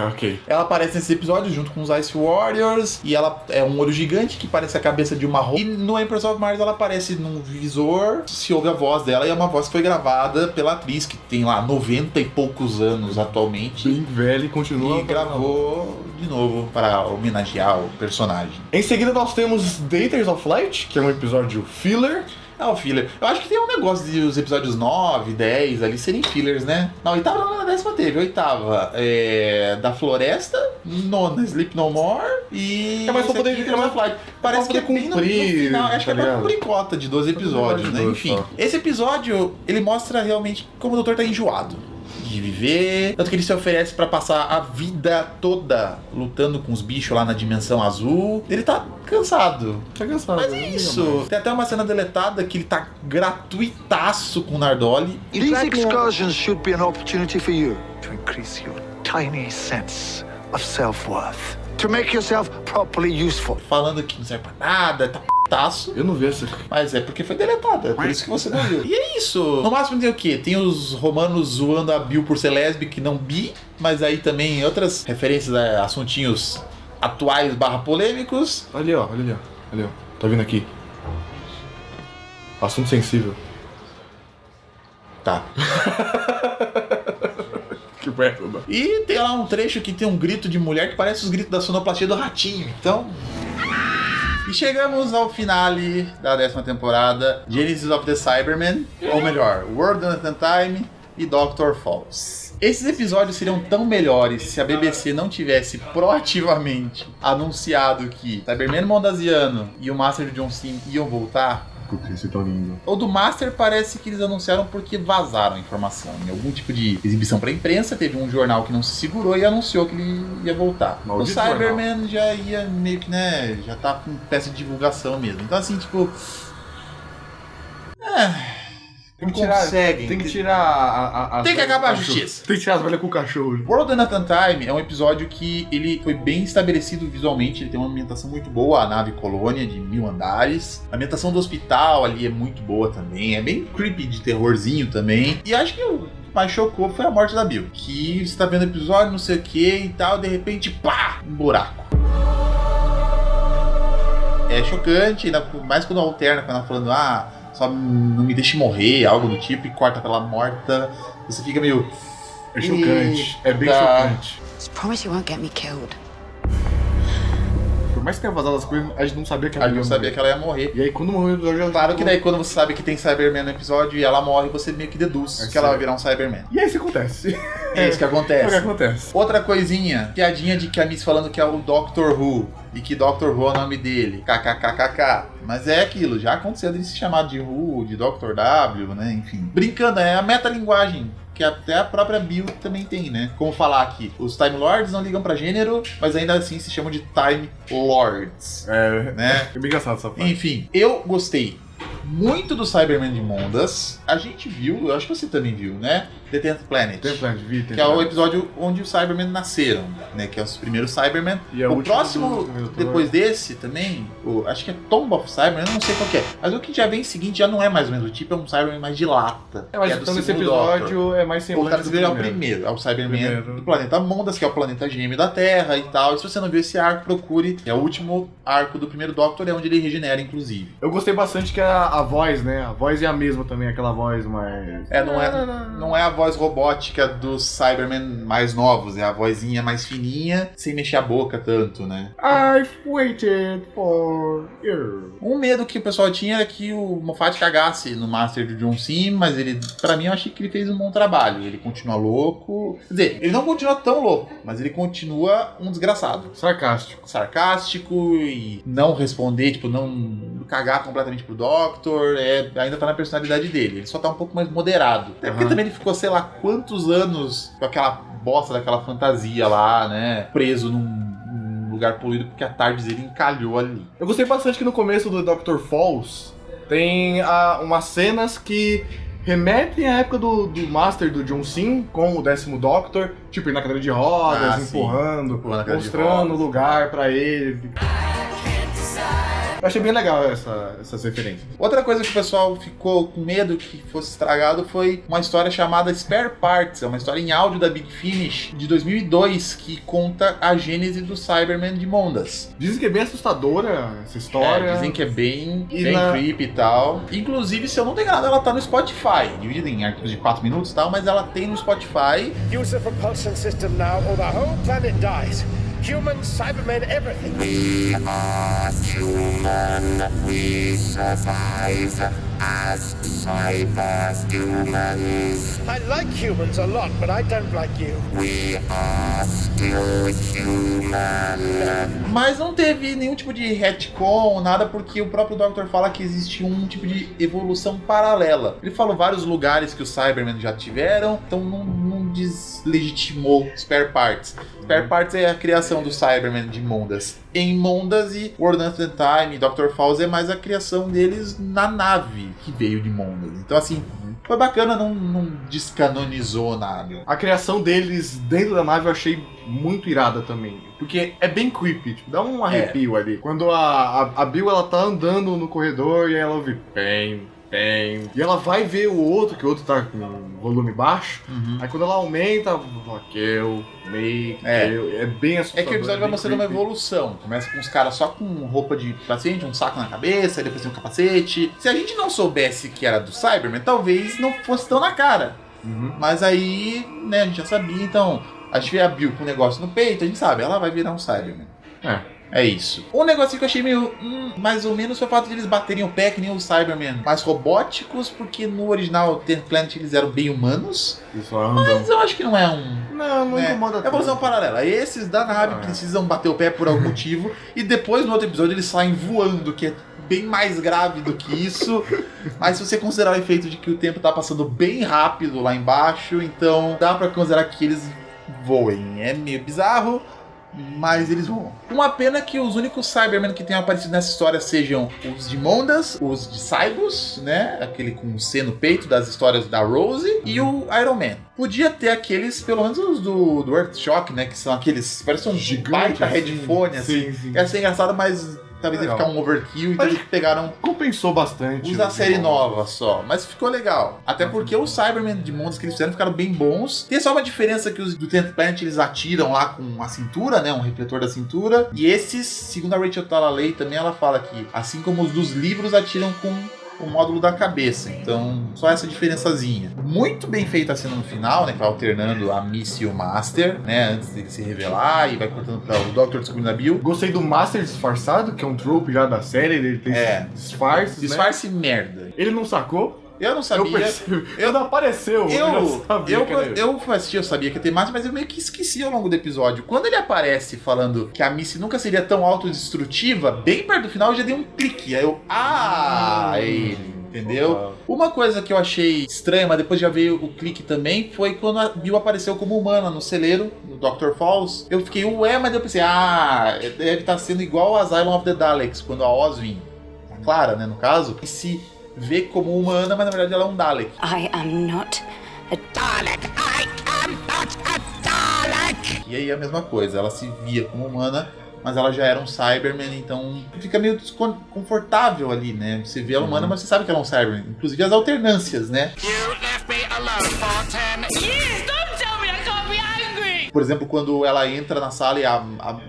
ok. Ela aparece nesse episódio junto com os Ice Warriors e ela é um olho gigante que parece a cabeça de uma roupa. E no Empress of Mars ela aparece num visor, se ouve a voz dela e é uma voz que foi gravada pela atriz que tem lá 90 e poucos anos atualmente. Bem velha e continua. E gravou de novo para homenagear o personagem. Em seguida nós temos Daters of Light, que é um episódio filler. O filler. Eu acho que tem um negócio de os episódios 9, 10 ali serem fillers, né? Na oitava, não, na décima teve. Oitava da Floresta, nona Sleep No More e... mas pra poder Flight. Parece que é bem no final. Acho que é pra cumprir cota de 12 episódios, né? Enfim. Esse episódio, ele mostra realmente como o doutor tá enjoado de viver, tanto que ele se oferece pra passar a vida toda lutando com os bichos lá na dimensão azul. Ele tá cansado. Mas é isso. Tem até uma cena deletada que ele tá gratuitaço com o Nardoli. These excursions should be an opportunity for you to increase your tiny sense of self-worth, to make yourself properly useful. Falando que não serve pra nada, tá taço. Eu não vi essa. Mas é porque foi deletada, é por isso que você não viu. E é isso. No máximo tem o quê? Tem os romanos zoando a Bill por ser lésbica e não bi, mas aí também outras referências a assuntinhos atuais / polêmicos. Olha ali, ó. Tá vindo aqui. Assunto sensível. Tá. Que merda. E tem lá um trecho que tem um grito de mulher que parece os gritos da sonoplastia do Ratinho. Então... E chegamos ao finale da 10ª temporada, Genesis of the Cybermen, ou melhor, World on Time e Doctor Falls. Esses episódios seriam tão melhores se a BBC não tivesse proativamente anunciado que Cyberman Mondasiano e o Master de John Sim iam voltar. Esse tão lindo. O do Master parece que eles anunciaram porque vazaram a informação. Em algum tipo de exibição pra imprensa, teve um jornal que não se segurou e anunciou que ele ia voltar. Maldito o Cyberman já ia meio que, já tá com peça de divulgação mesmo. Então assim, tipo... Tem que tirar, conseguem. Tem que acabar a justiça. Tem que tirar as velhas com o cachorro. World on Time é um episódio que ele foi bem estabelecido visualmente. Ele tem uma ambientação muito boa. A nave colônia de 1000 andares. A ambientação do hospital ali é muito boa também. É bem creepy, de terrorzinho também. E acho que o mais chocou foi a morte da Bill. Que você tá vendo o episódio, não sei o que e tal. De repente, pá! Um buraco. É chocante, ainda mais quando alterna, quando ela falando, só não me deixe morrer, algo do tipo, e corta pela morta. Você fica meio... É chocante, é bem chocante. Just promise you won't get me killed. Por mais que tenha vazado as coisas, a gente não sabia que ela ia morrer. E aí quando morreu, eu claro que daí quando você sabe que tem Cyberman no episódio e ela morre, você meio que deduz que ela vai virar um Cyberman. E aí isso acontece. É isso que acontece. É o que acontece. Outra coisinha, piadinha de que a Miss falando que é o Doctor Who e que Doctor Who é o nome dele. KKKKK. Mas é aquilo, já aconteceu de se chamar de Who, de Doctor W, né? Enfim. Brincando, é a metalinguagem que até a própria Bill também tem, né? Como falar aqui, os Time Lords não ligam pra gênero, mas ainda assim se chamam de Time Lords. Né? É bem engraçado essa parte. Enfim, eu gostei muito do Cyberman de Mondas. A gente viu, eu acho que você também viu, né? The Tenth Planet. Que é o episódio onde os Cybermen nasceram, né? Que é os primeiros Cybermen. E o próximo, depois desse também, acho que é Tomb of Cybermen, eu não sei qual que é. Mas o que já vem seguinte já não é mais ou menos o tipo, é um Cybermen mais de lata. Mas então nesse episódio é mais semblante do primeiro. É o primeiro, é o Cybermen do planeta Mondas, que é o planeta gêmeo da Terra e tal. E se você não viu esse arco, procure. É o último arco do primeiro Doctor, é onde ele regenera, inclusive. Eu gostei bastante que a voz, né? A voz é a mesma também, aquela voz mais... Não é a voz robótica dos Cybermen mais novos, é a vozinha mais fininha, sem mexer a boca tanto, né? I've waited for you. Um medo que o pessoal tinha era que o Moffat cagasse no Master do John Sim, mas ele, pra mim, eu achei que ele fez um bom trabalho. Ele continua louco. Quer dizer, ele não continua tão louco, mas ele continua um desgraçado. Sarcástico e não responder, tipo, não cagar completamente pro Doctor. Ainda tá na personalidade dele. Ele só tá um pouco mais moderado. Até porque também ele ficou, sei lá, quantos anos com aquela bosta daquela fantasia lá, né? Preso num lugar poluído porque a TARDIS dele encalhou ali. Eu gostei bastante que no começo do Dr. Falls tem umas cenas que remetem à época do Master do John Sim com o 10º Doctor, tipo, ir na cadeira de rodas, empurrando, mostrando o lugar pra ele. Eu achei bem legal essas referências. Outra coisa que o pessoal ficou com medo que fosse estragado foi uma história chamada Spare Parts. É uma história em áudio da Big Finish de 2002 que conta a gênese do Cybermen de Mondas. Dizem que é bem assustadora essa história. Dizem que é bem creepy e tal. Inclusive, se eu não tenho enganado, ela tá no Spotify. Dividida em arquivos de 4 minutos e tal, mas ela tem no Spotify. Use the propulsion system now or the whole planet dies. Humans, Cybermen, everything. We are human. We survive as cyber-humans. I like humans a lot, but I don't like you. We are still human. Mas não teve nenhum tipo de retcon, nada, porque o próprio Doctor fala que existe um tipo de evolução paralela. Ele falou vários lugares que os Cybermen já tiveram, então não deslegitimou Spare Parts. Spare Parts é a criação do Cybermen de Mondas em Mondas, e World of the Time e Dr. Falls é mais a criação deles na nave que veio de Mondas. Então assim, foi bacana, não descanonizou nada. A criação deles dentro da nave eu achei muito irada também, porque é bem creepy, tipo, dá um arrepio ali. Quando a Bill ela tá andando no corredor e ela ouve bem. E ela vai ver o outro, que o outro tá com volume baixo. Aí quando ela aumenta, é bem assustador. É que o episódio vai mostrando uma evolução. Começa com os caras só com roupa de paciente, um saco na cabeça, depois tem um capacete. Se a gente não soubesse que era do Cybermen, talvez não fosse tão na cara. Mas aí, né, a gente já sabia. Então, a gente vê a Bill com um negócio no peito, a gente sabe, ela vai virar um Cybermen. É isso. Um negocinho que eu achei meio mais ou menos foi o fato de eles baterem o pé que nem os Cybermen mais robóticos, porque no original Tenth Planet eles eram bem humanos. Mas eu acho que não é Não incomoda tanto. É evolução paralela. Esses da nave precisam bater o pé por algum motivo, e depois no outro episódio eles saem voando, que é bem mais grave do que isso. Mas se você considerar o efeito de que o tempo tá passando bem rápido lá embaixo, então dá pra considerar que eles voem. É meio bizarro, mas eles vão. Uma pena que os únicos Cybermen que tenham aparecido nessa história sejam os de Mondas, os de Cybus, né? Aquele com o C no peito das histórias da Rose, e o Iron Man. Podia ter aqueles, pelo menos os do Earthshock, né? Que são aqueles, parecem um baita headphone, assim. Ia ser engraçado, mas talvez ia ficar um overkill, então eles pegaram... Compensou bastante. Os da série nova só, mas ficou legal. Até porque os Cybermen de Mondas que eles fizeram ficaram bem bons. Tem só uma diferença que os do Tenth Planet eles atiram lá com a cintura, né? Um refletor da cintura. E esses, segundo a Rachel Talalay também, ela fala que, assim como os dos livros, atiram com o módulo da cabeça. Então, só essa diferençazinha. Muito bem feita a cena no final, né? Que vai alternando a Miss e o Master, né? Antes dele se revelar, e vai cortando para o Doctor descobrindo a Bill. Gostei do Master disfarçado, que é um trope já da série. Ele tem disfarces, disfarce, né? Merda. Ele não sacou? Eu não sabia. Quando apareceu, eu assisti, eu sabia que ia ter mais, mas eu meio que esqueci ao longo do episódio. Quando ele aparece falando que a Missy nunca seria tão autodestrutiva, bem perto do final eu já dei um clique. Aí eu, ele, entendeu? Uma coisa que eu achei estranha, mas depois já veio o clique também, foi quando a Bill apareceu como humana no celeiro, no Dr. Falls. Eu fiquei, mas eu pensei, deve estar sendo igual a Asylum of the Daleks, quando a Oswin, a Clara, né, no caso, se vê como humana, mas na verdade ela é um Dalek. I am not a Dalek. I am not a Dalek. E aí a mesma coisa, ela se via como humana, mas ela já era um Cyberman, então fica meio desconfortável ali, né? Você vê ela humana, mas você sabe que ela é um Cyberman. Inclusive as alternâncias, né? Por exemplo, quando ela entra na sala e a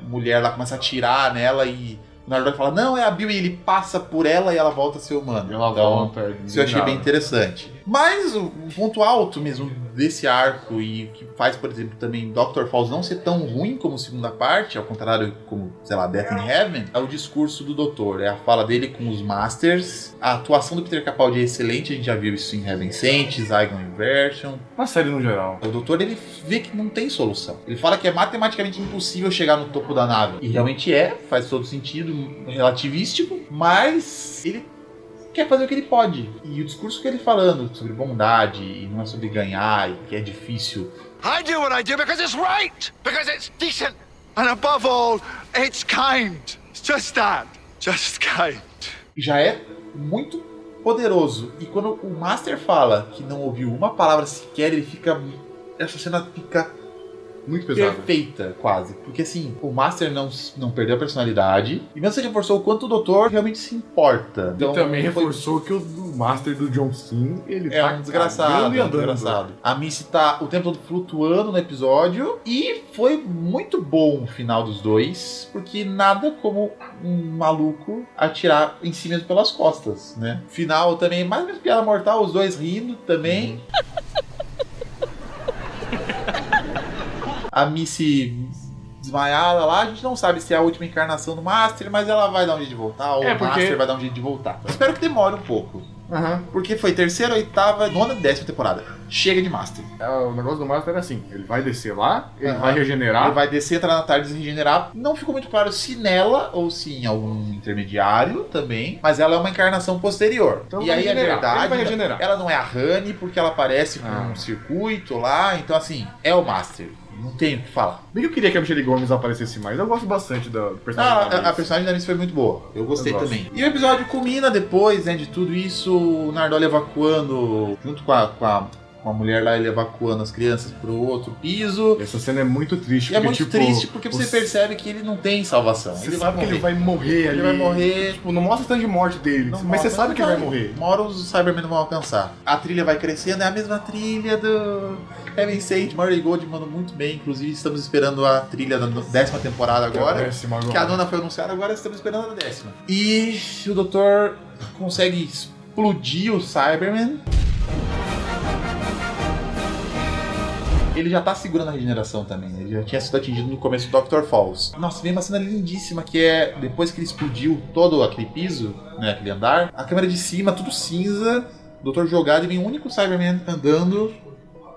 mulher lá começa a atirar nela e o Nardole fala, não, é a Bill, e ele passa por ela e ela volta a ser humana. Ela volta. Isso eu achei bem interessante. Mas o ponto alto mesmo desse arco e que faz, por exemplo, também Dr. Falls não ser tão ruim como segunda parte, ao contrário como, sei lá, Death in Heaven, é o discurso do Doutor, é a fala dele com os Masters, a atuação do Peter Capaldi é excelente, a gente já viu isso em Heaven Sent, Zygon Inversion. Na série no geral. O Doutor, ele vê que não tem solução. Ele fala que é matematicamente impossível chegar no topo da nave. E realmente faz todo sentido, relativístico, mas ele quer fazer o que ele pode. E o discurso que ele falando sobre bondade, e não é sobre ganhar, e que é difícil. I do what I do because it's right, because it's decent, and above all, it's kind. It's just that, just kind. Já é muito poderoso. E quando o Master fala que não ouviu uma palavra sequer, ele fica... Essa cena fica muito pesada. Perfeita, quase. Porque assim, o Master não perdeu a personalidade. E mesmo você reforçou o quanto o Doutor realmente se importa. Então, e também reforçou que o Master do John Sim, ele é um desgraçado, desgraçado. A Missy tá o tempo todo flutuando no episódio. E foi muito bom o final dos dois. Porque nada como um maluco atirar em si mesmo pelas costas, né? Final também, mais ou menos piada mortal, os dois rindo também. A Missy desmaiada lá, a gente não sabe se é a última encarnação do Master, mas ela vai dar um jeito de voltar, ou o Master vai dar um jeito de voltar. Eu espero que demore um pouco. Porque foi terceira, oitava, nona, 10ª temporada. Chega de Master. O negócio do Master é assim, ele vai descer lá, ele vai regenerar. Ele vai descer, entrar na tarde e regenerar. Não ficou muito claro se nela ou se em algum intermediário também, mas ela é uma encarnação posterior. Então, e aí é verdade, ela não é a Honey, porque ela aparece com um circuito lá, então assim, é o Master. Não tem o que falar. Bem que eu queria que a Michelle Gomes aparecesse mais. Eu gosto bastante do personagem da Miss. A personagem da Miss foi muito boa. Eu gostei também. E o episódio culmina depois, né, de tudo isso, o Nardole evacuando, junto com a mulher lá, ele evacuando as crianças pro outro piso. Essa cena é muito triste. E é muito triste porque você percebe que ele não tem salvação. Você sabe que ele vai morrer ali. Ele vai morrer. Tipo, não mostra o tanto de morte dele, mas você sabe que ele vai morrer. Uma hora os Cybermen não vão alcançar. A trilha vai crescendo, é a mesma trilha do Heaven Sent. Murray Gold mandou muito bem. Inclusive, estamos esperando a trilha da 10ª temporada agora. Que a nona foi anunciada, agora estamos esperando a 10ª. E o Doutor consegue explodir o Cyberman. Ele já tá segurando a regeneração também. Ele já tinha sido atingido no começo do Dr. Falls. Nossa, vem uma cena lindíssima que é depois que ele explodiu todo aquele piso, né, aquele andar, a câmera de cima, tudo cinza, o Doutor jogado e vem um único Cyberman andando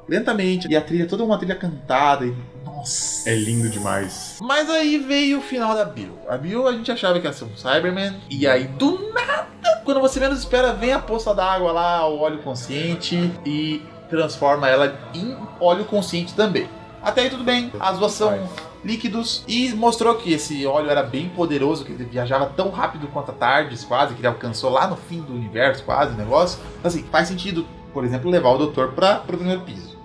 lentamente. E a trilha, toda uma trilha cantada. E, nossa. É lindo demais. Mas aí veio o final da Bill. A Bill a gente achava que ia ser um Cyberman. E aí, do nada, quando você menos espera, vem a poça d'água lá, o óleo consciente e transforma ela em óleo consciente também. Até aí tudo bem, as duas são líquidos e mostrou que esse óleo era bem poderoso, que ele viajava tão rápido quanto a Tardes, quase, que ele alcançou lá no fim do universo, quase, o negócio. Então, assim, faz sentido, por exemplo, levar o Doutor para o primeiro piso.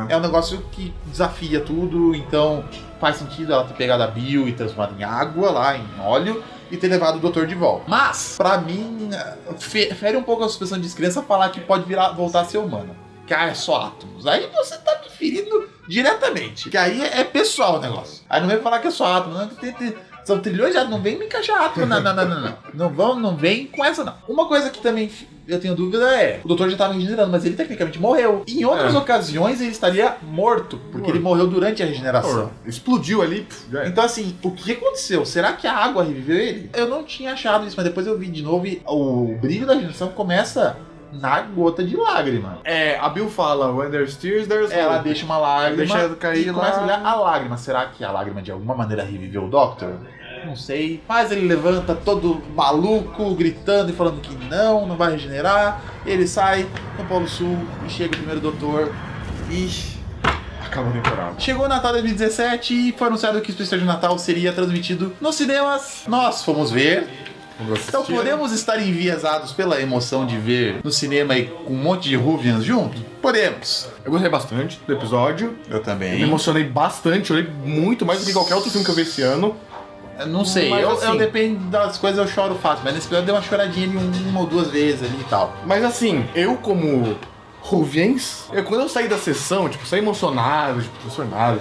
É um negócio que desafia tudo, então faz sentido ela ter pegado a Bill e transformado em água lá, em óleo, e ter levado o Doutor de volta. Mas, pra mim, fere um pouco a suspensão de descrença falar que pode voltar a ser humana. Que é só átomos. Aí você tá me ferindo diretamente. Que aí é pessoal o negócio. Aí não vem falar que é só átomo. Não, são trilhões de átomos. Não vem me encaixar átomo. Não. Não vem com essa não. Uma coisa que também eu tenho dúvida é... O Doutor já tava regenerando, mas ele tecnicamente morreu. Em outras ocasiões ele estaria morto. Porque ele morreu durante a regeneração. Explodiu ali. Então assim, o que aconteceu? Será que a água reviveu ele? Eu não tinha achado isso, mas depois eu vi de novo e o brilho da regeneração começa... na gota de lágrima. A Bill fala, when there's tears, there's hope. Ela deixa uma lágrima deixa cair e começa a olhar a lágrima. Será que a lágrima de alguma maneira reviveu o Doctor? Não sei. Mas ele levanta todo maluco, gritando e falando que não vai regenerar. Ele sai no Polo Sul e chega o primeiro Doutor e... acaba a temporada. Chegou o Natal de 2017 e foi anunciado que o especial de Natal seria transmitido nos cinemas. Nós fomos ver Então podemos estar enviesados pela emoção de ver no cinema e com um monte de Ruvians junto? Podemos. Eu gostei bastante do episódio. Eu também. Eu me emocionei bastante, chorei muito mais do que qualquer outro filme que eu vi esse ano. Não sei, Mas, eu assim, depende das coisas, eu choro fácil, mas nesse episódio deu uma choradinha de uma ou duas vezes ali e tal. Mas assim, eu como Ruviens, quando eu saí da sessão, tipo, saí emocionado, tipo, transformado,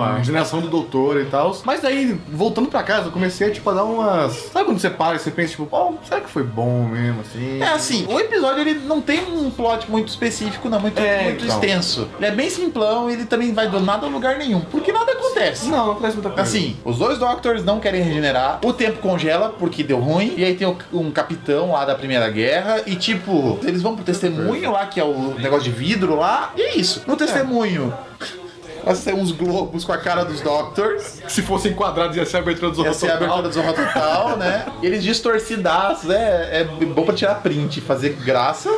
a regeneração do doutor e tal. Mas daí, voltando pra casa, eu comecei tipo, a dar umas... Sabe quando você para e você pensa, tipo, pô, será que foi bom mesmo, assim? É assim, o episódio ele não tem um plot muito específico, não, muito então. extenso. Ele é bem simplão, ele também vai do nada a lugar nenhum, porque nada acontece. Não acontece muita coisa. Assim, os dois Doctors não querem regenerar, o tempo congela porque deu ruim, e aí tem um capitão lá da Primeira Guerra, e tipo, eles vão pro testemunho lá, que é o negócio de vidro lá, e é isso. No testemunho vai ser uns globos com a cara dos Doctors. Se fossem quadrados ia ser a abertura do Zorro Total. Ia ser a abertura do Zorro Total, né? E eles distorcidaços, é bom pra tirar print, fazer graça.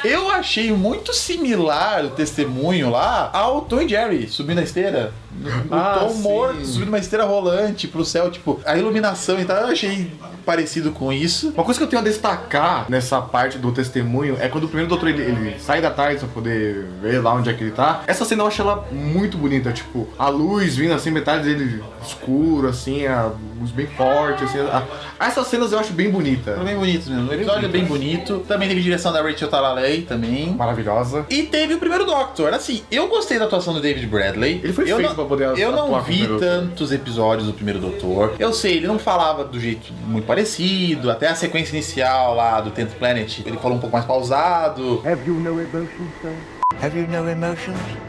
Eu achei muito similar o testemunho lá ao Tom e Jerry subindo a esteira. O Tom morto subindo uma esteira rolante pro céu, tipo, a iluminação e tal, eu achei parecido com isso. Uma coisa que eu tenho a destacar nessa parte do testemunho é quando o primeiro doutor ele sai da tarde pra poder ver lá onde é que ele tá. Essa cena eu acho ela muito bonita, tipo, a luz vindo assim, metade dele escuro, assim, a luz bem forte, assim. Essas cenas eu acho bem bonita. Bem bonito mesmo. O episódio é bem bonito. Também teve direção da Rachel Talalay também. Maravilhosa. E teve o primeiro Doctor. Assim, eu gostei da atuação do David Bradley. Ele foi feito pra poder Eu não atuar vi com o tantos episódios do primeiro Doutor. Eu sei, ele não falava do jeito muito parecido. Até a sequência inicial lá do 10th Planet, ele falou um pouco mais pausado. Have you no emotions, sir? Have you no emotions, sir?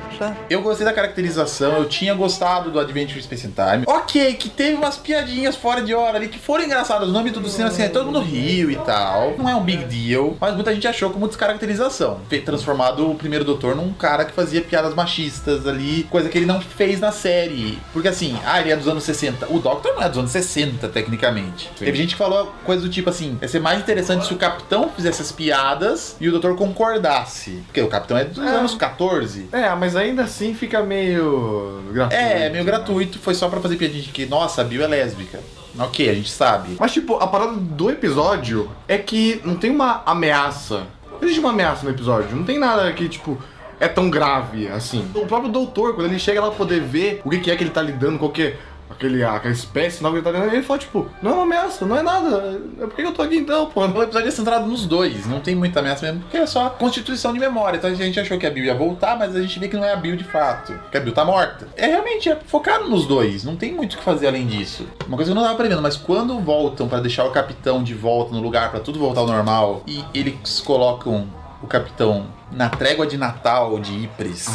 Eu gostei da caracterização, eu tinha gostado do Adventure Space and Time. Ok, que teve umas piadinhas fora de hora ali que foram engraçadas no âmbito do cinema, assim, todo mundo riu e tal. Não é um big deal, mas muita gente achou como descaracterização. Transformado o primeiro doutor num cara que fazia piadas machistas ali, coisa que ele não fez na série. Porque assim, ele é dos anos 60. O Doctor não é dos anos 60, tecnicamente. Sim. Teve gente que falou coisa do tipo assim, ia ser mais interessante se o Capitão fizesse as piadas e o doutor concordasse. Porque o Capitão é dos anos 14. Mas ainda assim fica meio gratuito. Meio gratuito. Foi só pra fazer piadinha de que, nossa, a Bill é lésbica. Ok, a gente sabe. Mas tipo, a parada do episódio é que não tem uma ameaça. Não existe uma ameaça no episódio. Não tem nada que, tipo, é tão grave assim. O próprio doutor, quando ele chega lá pra poder ver o que é que ele tá lidando, qual que é aquela espécie nova que ele tá lidando, ele fala, tipo, não é uma ameaça, não é nada. Por que eu tô aqui então, pô? O episódio é centrado nos dois, não tem muita ameaça mesmo, porque é só constituição de memória. Então a gente achou que a Bill ia voltar, mas a gente vê que não é a Bill de fato, que a Bill tá morta. Realmente é focado nos dois, não tem muito o que fazer além disso. Uma coisa que eu não tava prevendo, mas quando voltam pra deixar o Capitão de volta no lugar, pra tudo voltar ao normal, e eles colocam o Capitão na trégua de Natal de Ypres.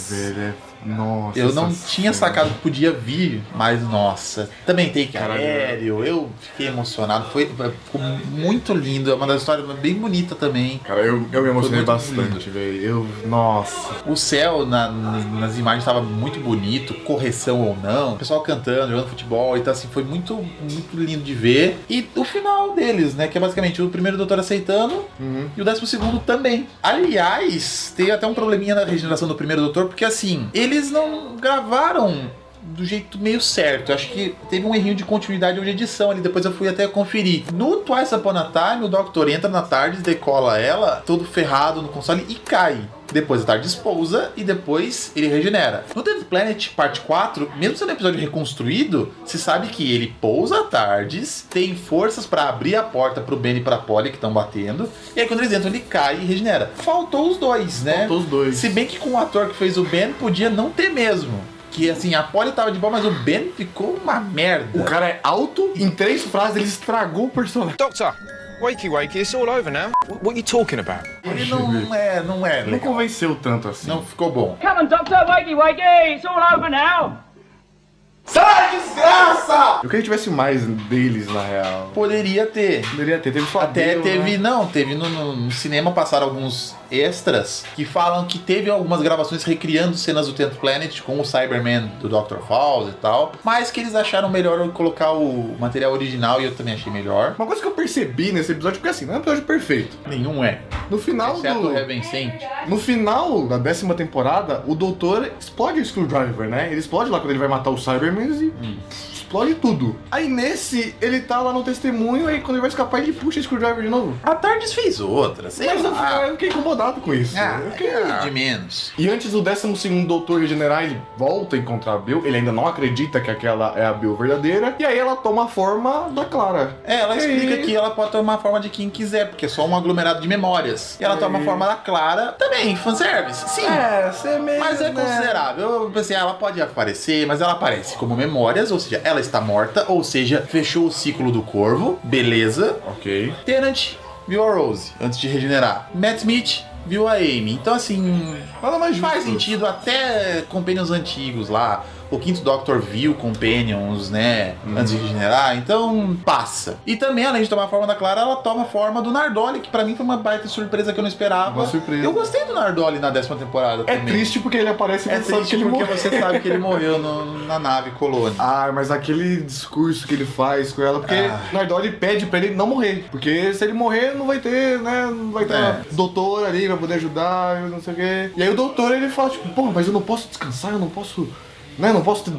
Velho, nossa. Eu não tinha sacado que podia vir, mas nossa. Também take aéreo, eu fiquei emocionado. Ficou muito lindo, é uma das histórias bem bonita também. Cara, eu me emocionei bastante, velho. Nossa. O céu nas imagens estava muito bonito, correção ou não. O pessoal cantando, jogando futebol, então assim, foi muito, muito lindo de ver. E o final deles, né, que é basicamente o primeiro doutor aceitando e o 12º também. Aliás, tem até um probleminha na regeneração do primeiro doutor, porque assim, eles não gravaram do jeito meio certo. Eu acho que teve um errinho de continuidade ou de edição ali, depois eu fui até conferir. No Twice Upon a Time, o Doctor entra na TARDIS, decola ela, todo ferrado no console e cai. Depois a TARDIS pousa e depois ele regenera. No 10th Planet, parte 4, mesmo sendo um episódio reconstruído, se sabe que ele pousa a TARDIS, tem forças pra abrir a porta pro Ben e pra Polly que estão batendo, e aí quando eles entram ele cai e regenera. Faltou os dois, né? Faltou os dois. Se bem que com o ator que fez o Ben, podia não ter mesmo. Que assim, a Polly tava de boa, mas o Ben ficou uma merda. O cara é alto, em 3 frases ele estragou o personagem. Doctor, wakey, it's all over now. What are you talking about? Ele não é legal. Não convenceu tanto assim. Não ficou bom. Come on, Doctor, wakey, it's all over now. Sai, desgraça! Eu queria que tivesse mais deles, na real. Poderia ter. Teve só até Deus, teve, né? teve no cinema passaram alguns extras que falam que teve algumas gravações recriando cenas do 10th Planet com o Cyberman do Dr. Falls e tal, mas que eles acharam melhor colocar o material original e eu também achei melhor. Uma coisa que eu percebi nesse episódio, porque assim, não é um episódio perfeito. Nenhum é. No final Exceto Heaven Sent. No final da 10ª temporada, o doutor explode o Screwdriver, né? Ele explode lá quando ele vai matar o Cyberman e explode tudo. Aí nesse, ele tá lá no testemunho, aí quando ele vai escapar, ele puxa a screwdriver de novo. A TARDIS fez outra, sei Mas lá. eu fiquei incomodado com isso. De menos. E antes do 12º doutor regenerar, ele volta a encontrar a Bill. Ele ainda não acredita que aquela é a Bill verdadeira. E aí ela toma a forma da Clara. Ela explica que ela pode tomar a forma de quem quiser, porque é só um aglomerado de memórias. E ela toma a forma da Clara, também, fanservice. Sim. Mas é considerável. Eu pensei, ela pode aparecer, mas ela aparece como memórias, ou seja, ela está morta, ou seja, fechou o ciclo do corvo. Beleza. Ok. Tennant viu a Rose antes de regenerar. Matt Smith viu a Amy. Então, assim, nada mais faz sentido até Companions antigos lá. O quinto Doctor viu Companions, né, antes de regenerar, então passa. E também, além de tomar a forma da Clara, ela toma a forma do Nardole, que pra mim foi uma baita surpresa que eu não esperava. Uma surpresa. Eu gostei do Nardole na 10ª temporada também. É triste porque ele aparece e você sabe que ele porque morreu. você sabe que ele morreu na nave colônia. Ah, mas aquele discurso que ele faz com ela, porque Nardole pede pra ele não morrer. Porque se ele morrer, não vai ter, né? Não vai ter doutor ali pra poder ajudar, não sei o quê. E aí o doutor, ele fala, tipo, pô, mas eu não posso descansar, eu não posso, né? Não posso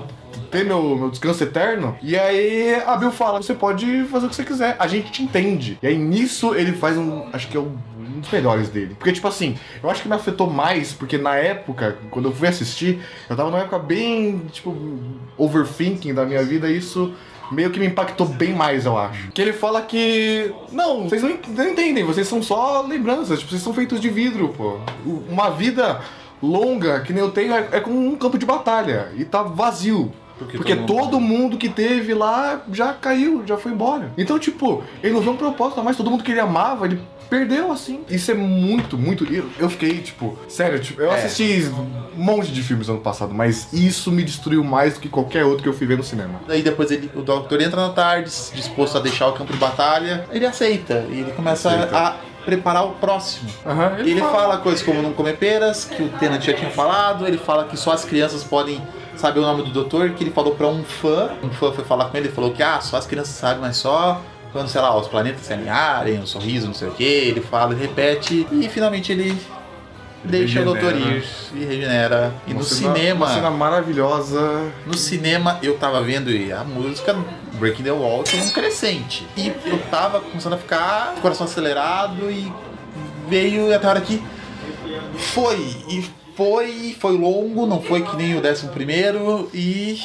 ter meu descanso eterno. E aí a Bill fala, você pode fazer o que você quiser, a gente te entende. E aí nisso ele faz acho que é um dos melhores dele. Porque, tipo assim, eu acho que me afetou mais, porque na época, quando eu fui assistir, eu tava numa época bem, tipo, overthinking da minha vida, e isso meio que me impactou bem mais, eu acho. Que ele fala que, não, vocês não entendem, vocês são só lembranças, tipo, vocês são feitos de vidro, pô. Uma vida longa, que nem eu tenho, é como um campo de batalha, e tá vazio. Porque todo mundo que teve lá já caiu, já foi embora. Então, tipo, ele não vê um propósito a mais, todo mundo que ele amava, ele perdeu, assim. Isso é muito, muito... Eu fiquei, tipo... Sério, tipo, eu assisti um monte de filmes ano passado, mas isso me destruiu mais do que qualquer outro que eu fui ver no cinema. Daí depois o Doctor entra na TARDIS, disposto a deixar o campo de batalha. Ele aceita, e ele começa a preparar o próximo. Ele fala coisas como não comer peras, que o Tennant já tinha falado. Ele fala que só as crianças podem saber o nome do doutor, que ele falou pra um fã. Um fã foi falar com ele e falou que só as crianças sabem, mas só quando, sei lá, os planetas se alinharem, o sorriso, não sei o que. Ele fala, ele repete, e finalmente ele deixa o doutor ir e regenera. E no cinema... Uma cena maravilhosa. No cinema, eu tava vendo a música Breaking the Wall tem um crescente. E eu tava começando a ficar coração acelerado, e veio até a hora que foi longo, não foi que nem o 11º, e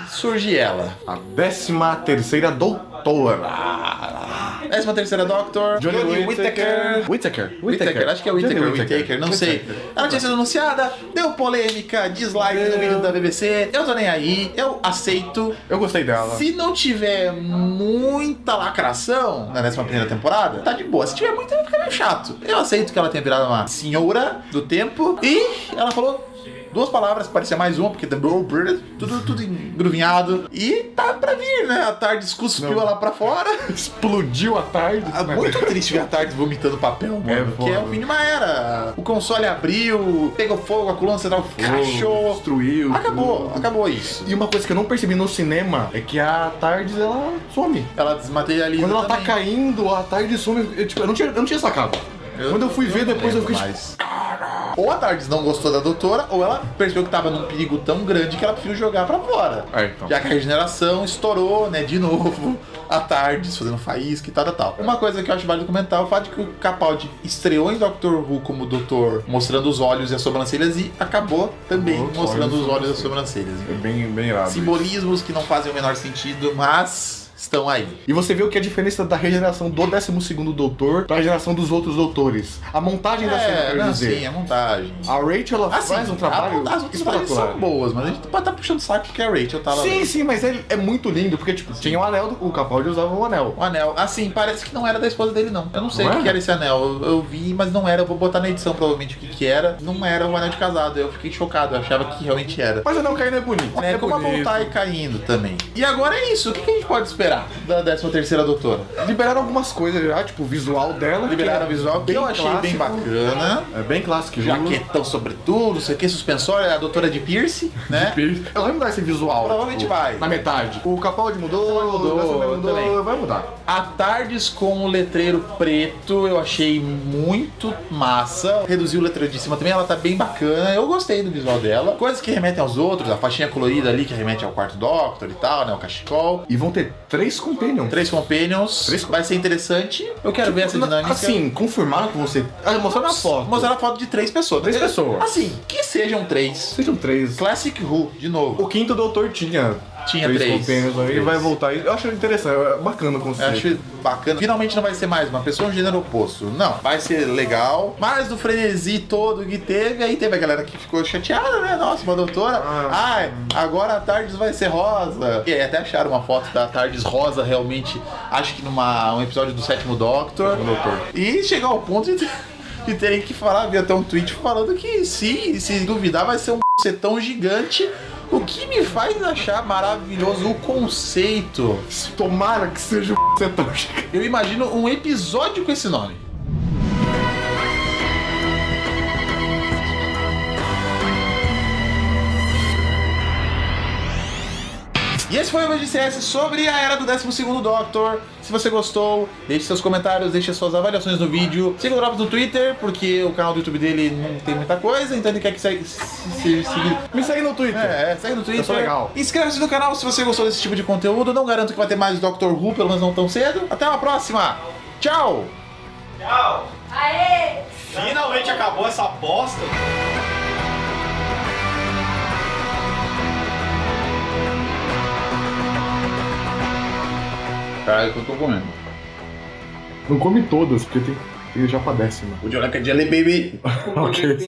surge ela. A 13ª doutora. 13ª Doctor, Jodie Whittaker. Whittaker, acho que é Whittaker, não sei. Ela tinha sido anunciada, deu polêmica, dislike no vídeo da BBC. Eu tô nem aí, eu aceito. Eu gostei dela. Se não tiver muita lacração na 11ª temporada, tá de boa. Se tiver muita, vai ficar meio chato. Eu aceito que ela tenha virado uma senhora do tempo, e ela falou 2 palavras, parecia mais uma, porque tudo engruvinhado. E tá pra vir, né? A TARDIS cuspiu ela pra fora. Explodiu a TARDIS. Muito triste ver a TARDIS vomitando papel, mano. Porque é o fim de uma era. O console abriu, pegou fogo, a coluna central crashou, destruiu. Acabou isso. E uma coisa que eu não percebi no cinema é que a TARDIS, ela some. Ela desmaterializa. Quando ela também. Tá caindo, a TARDIS some. Eu não tinha sacado. Quando eu fui ver depois, eu fiquei ou a TARDIS não gostou da doutora, ou ela percebeu que tava num perigo tão grande que ela preferiu jogar pra fora. Então. Já que a regeneração estourou, né, de novo, a TARDIS fazendo faísca e tal. Uma coisa que eu acho válido comentar é o fato de que o Capaldi estreou em Doctor Who como doutor, mostrando os olhos e as sobrancelhas, e acabou também mostrando os olhos e as sobrancelhas. É bem irado. Simbolismos que não fazem o menor sentido, mas estão aí. E você vê o que é a diferença da regeneração do 12º doutor pra regeneração dos outros doutores. A montagem da cena, quero dizer. Sim, a montagem. A Rachel, ela faz um trabalho as outras montagens são boas, mas a gente pode estar puxando saco porque a Rachel tá lá. Sim, mas é muito lindo, porque, tipo, tinha o anel, o Capaldi usava o anel. O anel, assim, parece que não era da esposa dele, não. Eu não sei o que era esse anel. Eu vi, mas não era. Eu vou botar na edição, provavelmente, o que era. Não era o anel de casado. Eu fiquei chocado, eu achava que realmente era. Mas o anel caindo é bonito. É como a montanha caindo também. E agora é isso. O que a gente pode esperar? esperar da 13ª Doutora? Liberaram algumas coisas já, tipo o visual dela. Liberaram o visual que eu achei bem bacana. É bem clássico. Jaquetão sobretudo, não sei o que, suspensório, a doutora de Pierce, né? Ela vai mudar esse visual. Provavelmente vai. Na metade. O Capaldi mudou também. Vai mudar. A TARDIS com o letreiro preto eu achei muito massa. Reduziu o letreiro de cima também, ela tá bem bacana. Eu gostei do visual dela. Coisas que remetem aos outros, a faixinha colorida ali que remete ao quarto Doctor e tal, né? O cachecol. E vão ter 3 Companions. 3 Companions. Vai ser interessante. Eu quero ver essa dinâmica. Assim, confirmaram que você... mostraram a foto. Mostraram a foto de 3 pessoas. 3 pessoas. Assim, que sejam 3. Sejam 3. Classic Who, de novo. O quinto Doutor tinha 3 Companions aí, vai voltar. Eu acho interessante, é bacana o conceito. Eu acho bacana. Finalmente não vai ser mais uma pessoa, um gênero oposto. Não, vai ser legal. Mas do frenesi todo que teve, aí teve a galera que ficou chateada, né? Nossa, uma doutora. Ai, agora a TARDIS vai ser rosa. E aí até acharam uma foto da TARDIS rosa, realmente, acho que um episódio do 7º Doctor. E chegou ao ponto de terem que falar, havia até um tweet falando que se duvidar vai ser um setão gigante. O que me faz achar maravilhoso o conceito. Tomara que seja um setão gigante. Eu imagino um episódio com esse nome. E esse foi o VGCS sobre a era do 12º Doctor. Se você gostou, deixe seus comentários, deixe suas avaliações no vídeo. Siga o Drops no Twitter, porque o canal do YouTube dele não tem muita coisa, então ele quer que seguir. Me segue no Twitter. Segue no Twitter. Eu sou legal. Inscreva-se no canal se você gostou desse tipo de conteúdo. Não garanto que vai ter mais Doctor Who, pelo menos não tão cedo. Até uma próxima. Tchau. Tchau. Aê! Finalmente acabou essa bosta. Caralho, que eu tô comendo. Não come todas, porque tem já pra 10ª. Would you like a jelly baby? Ok.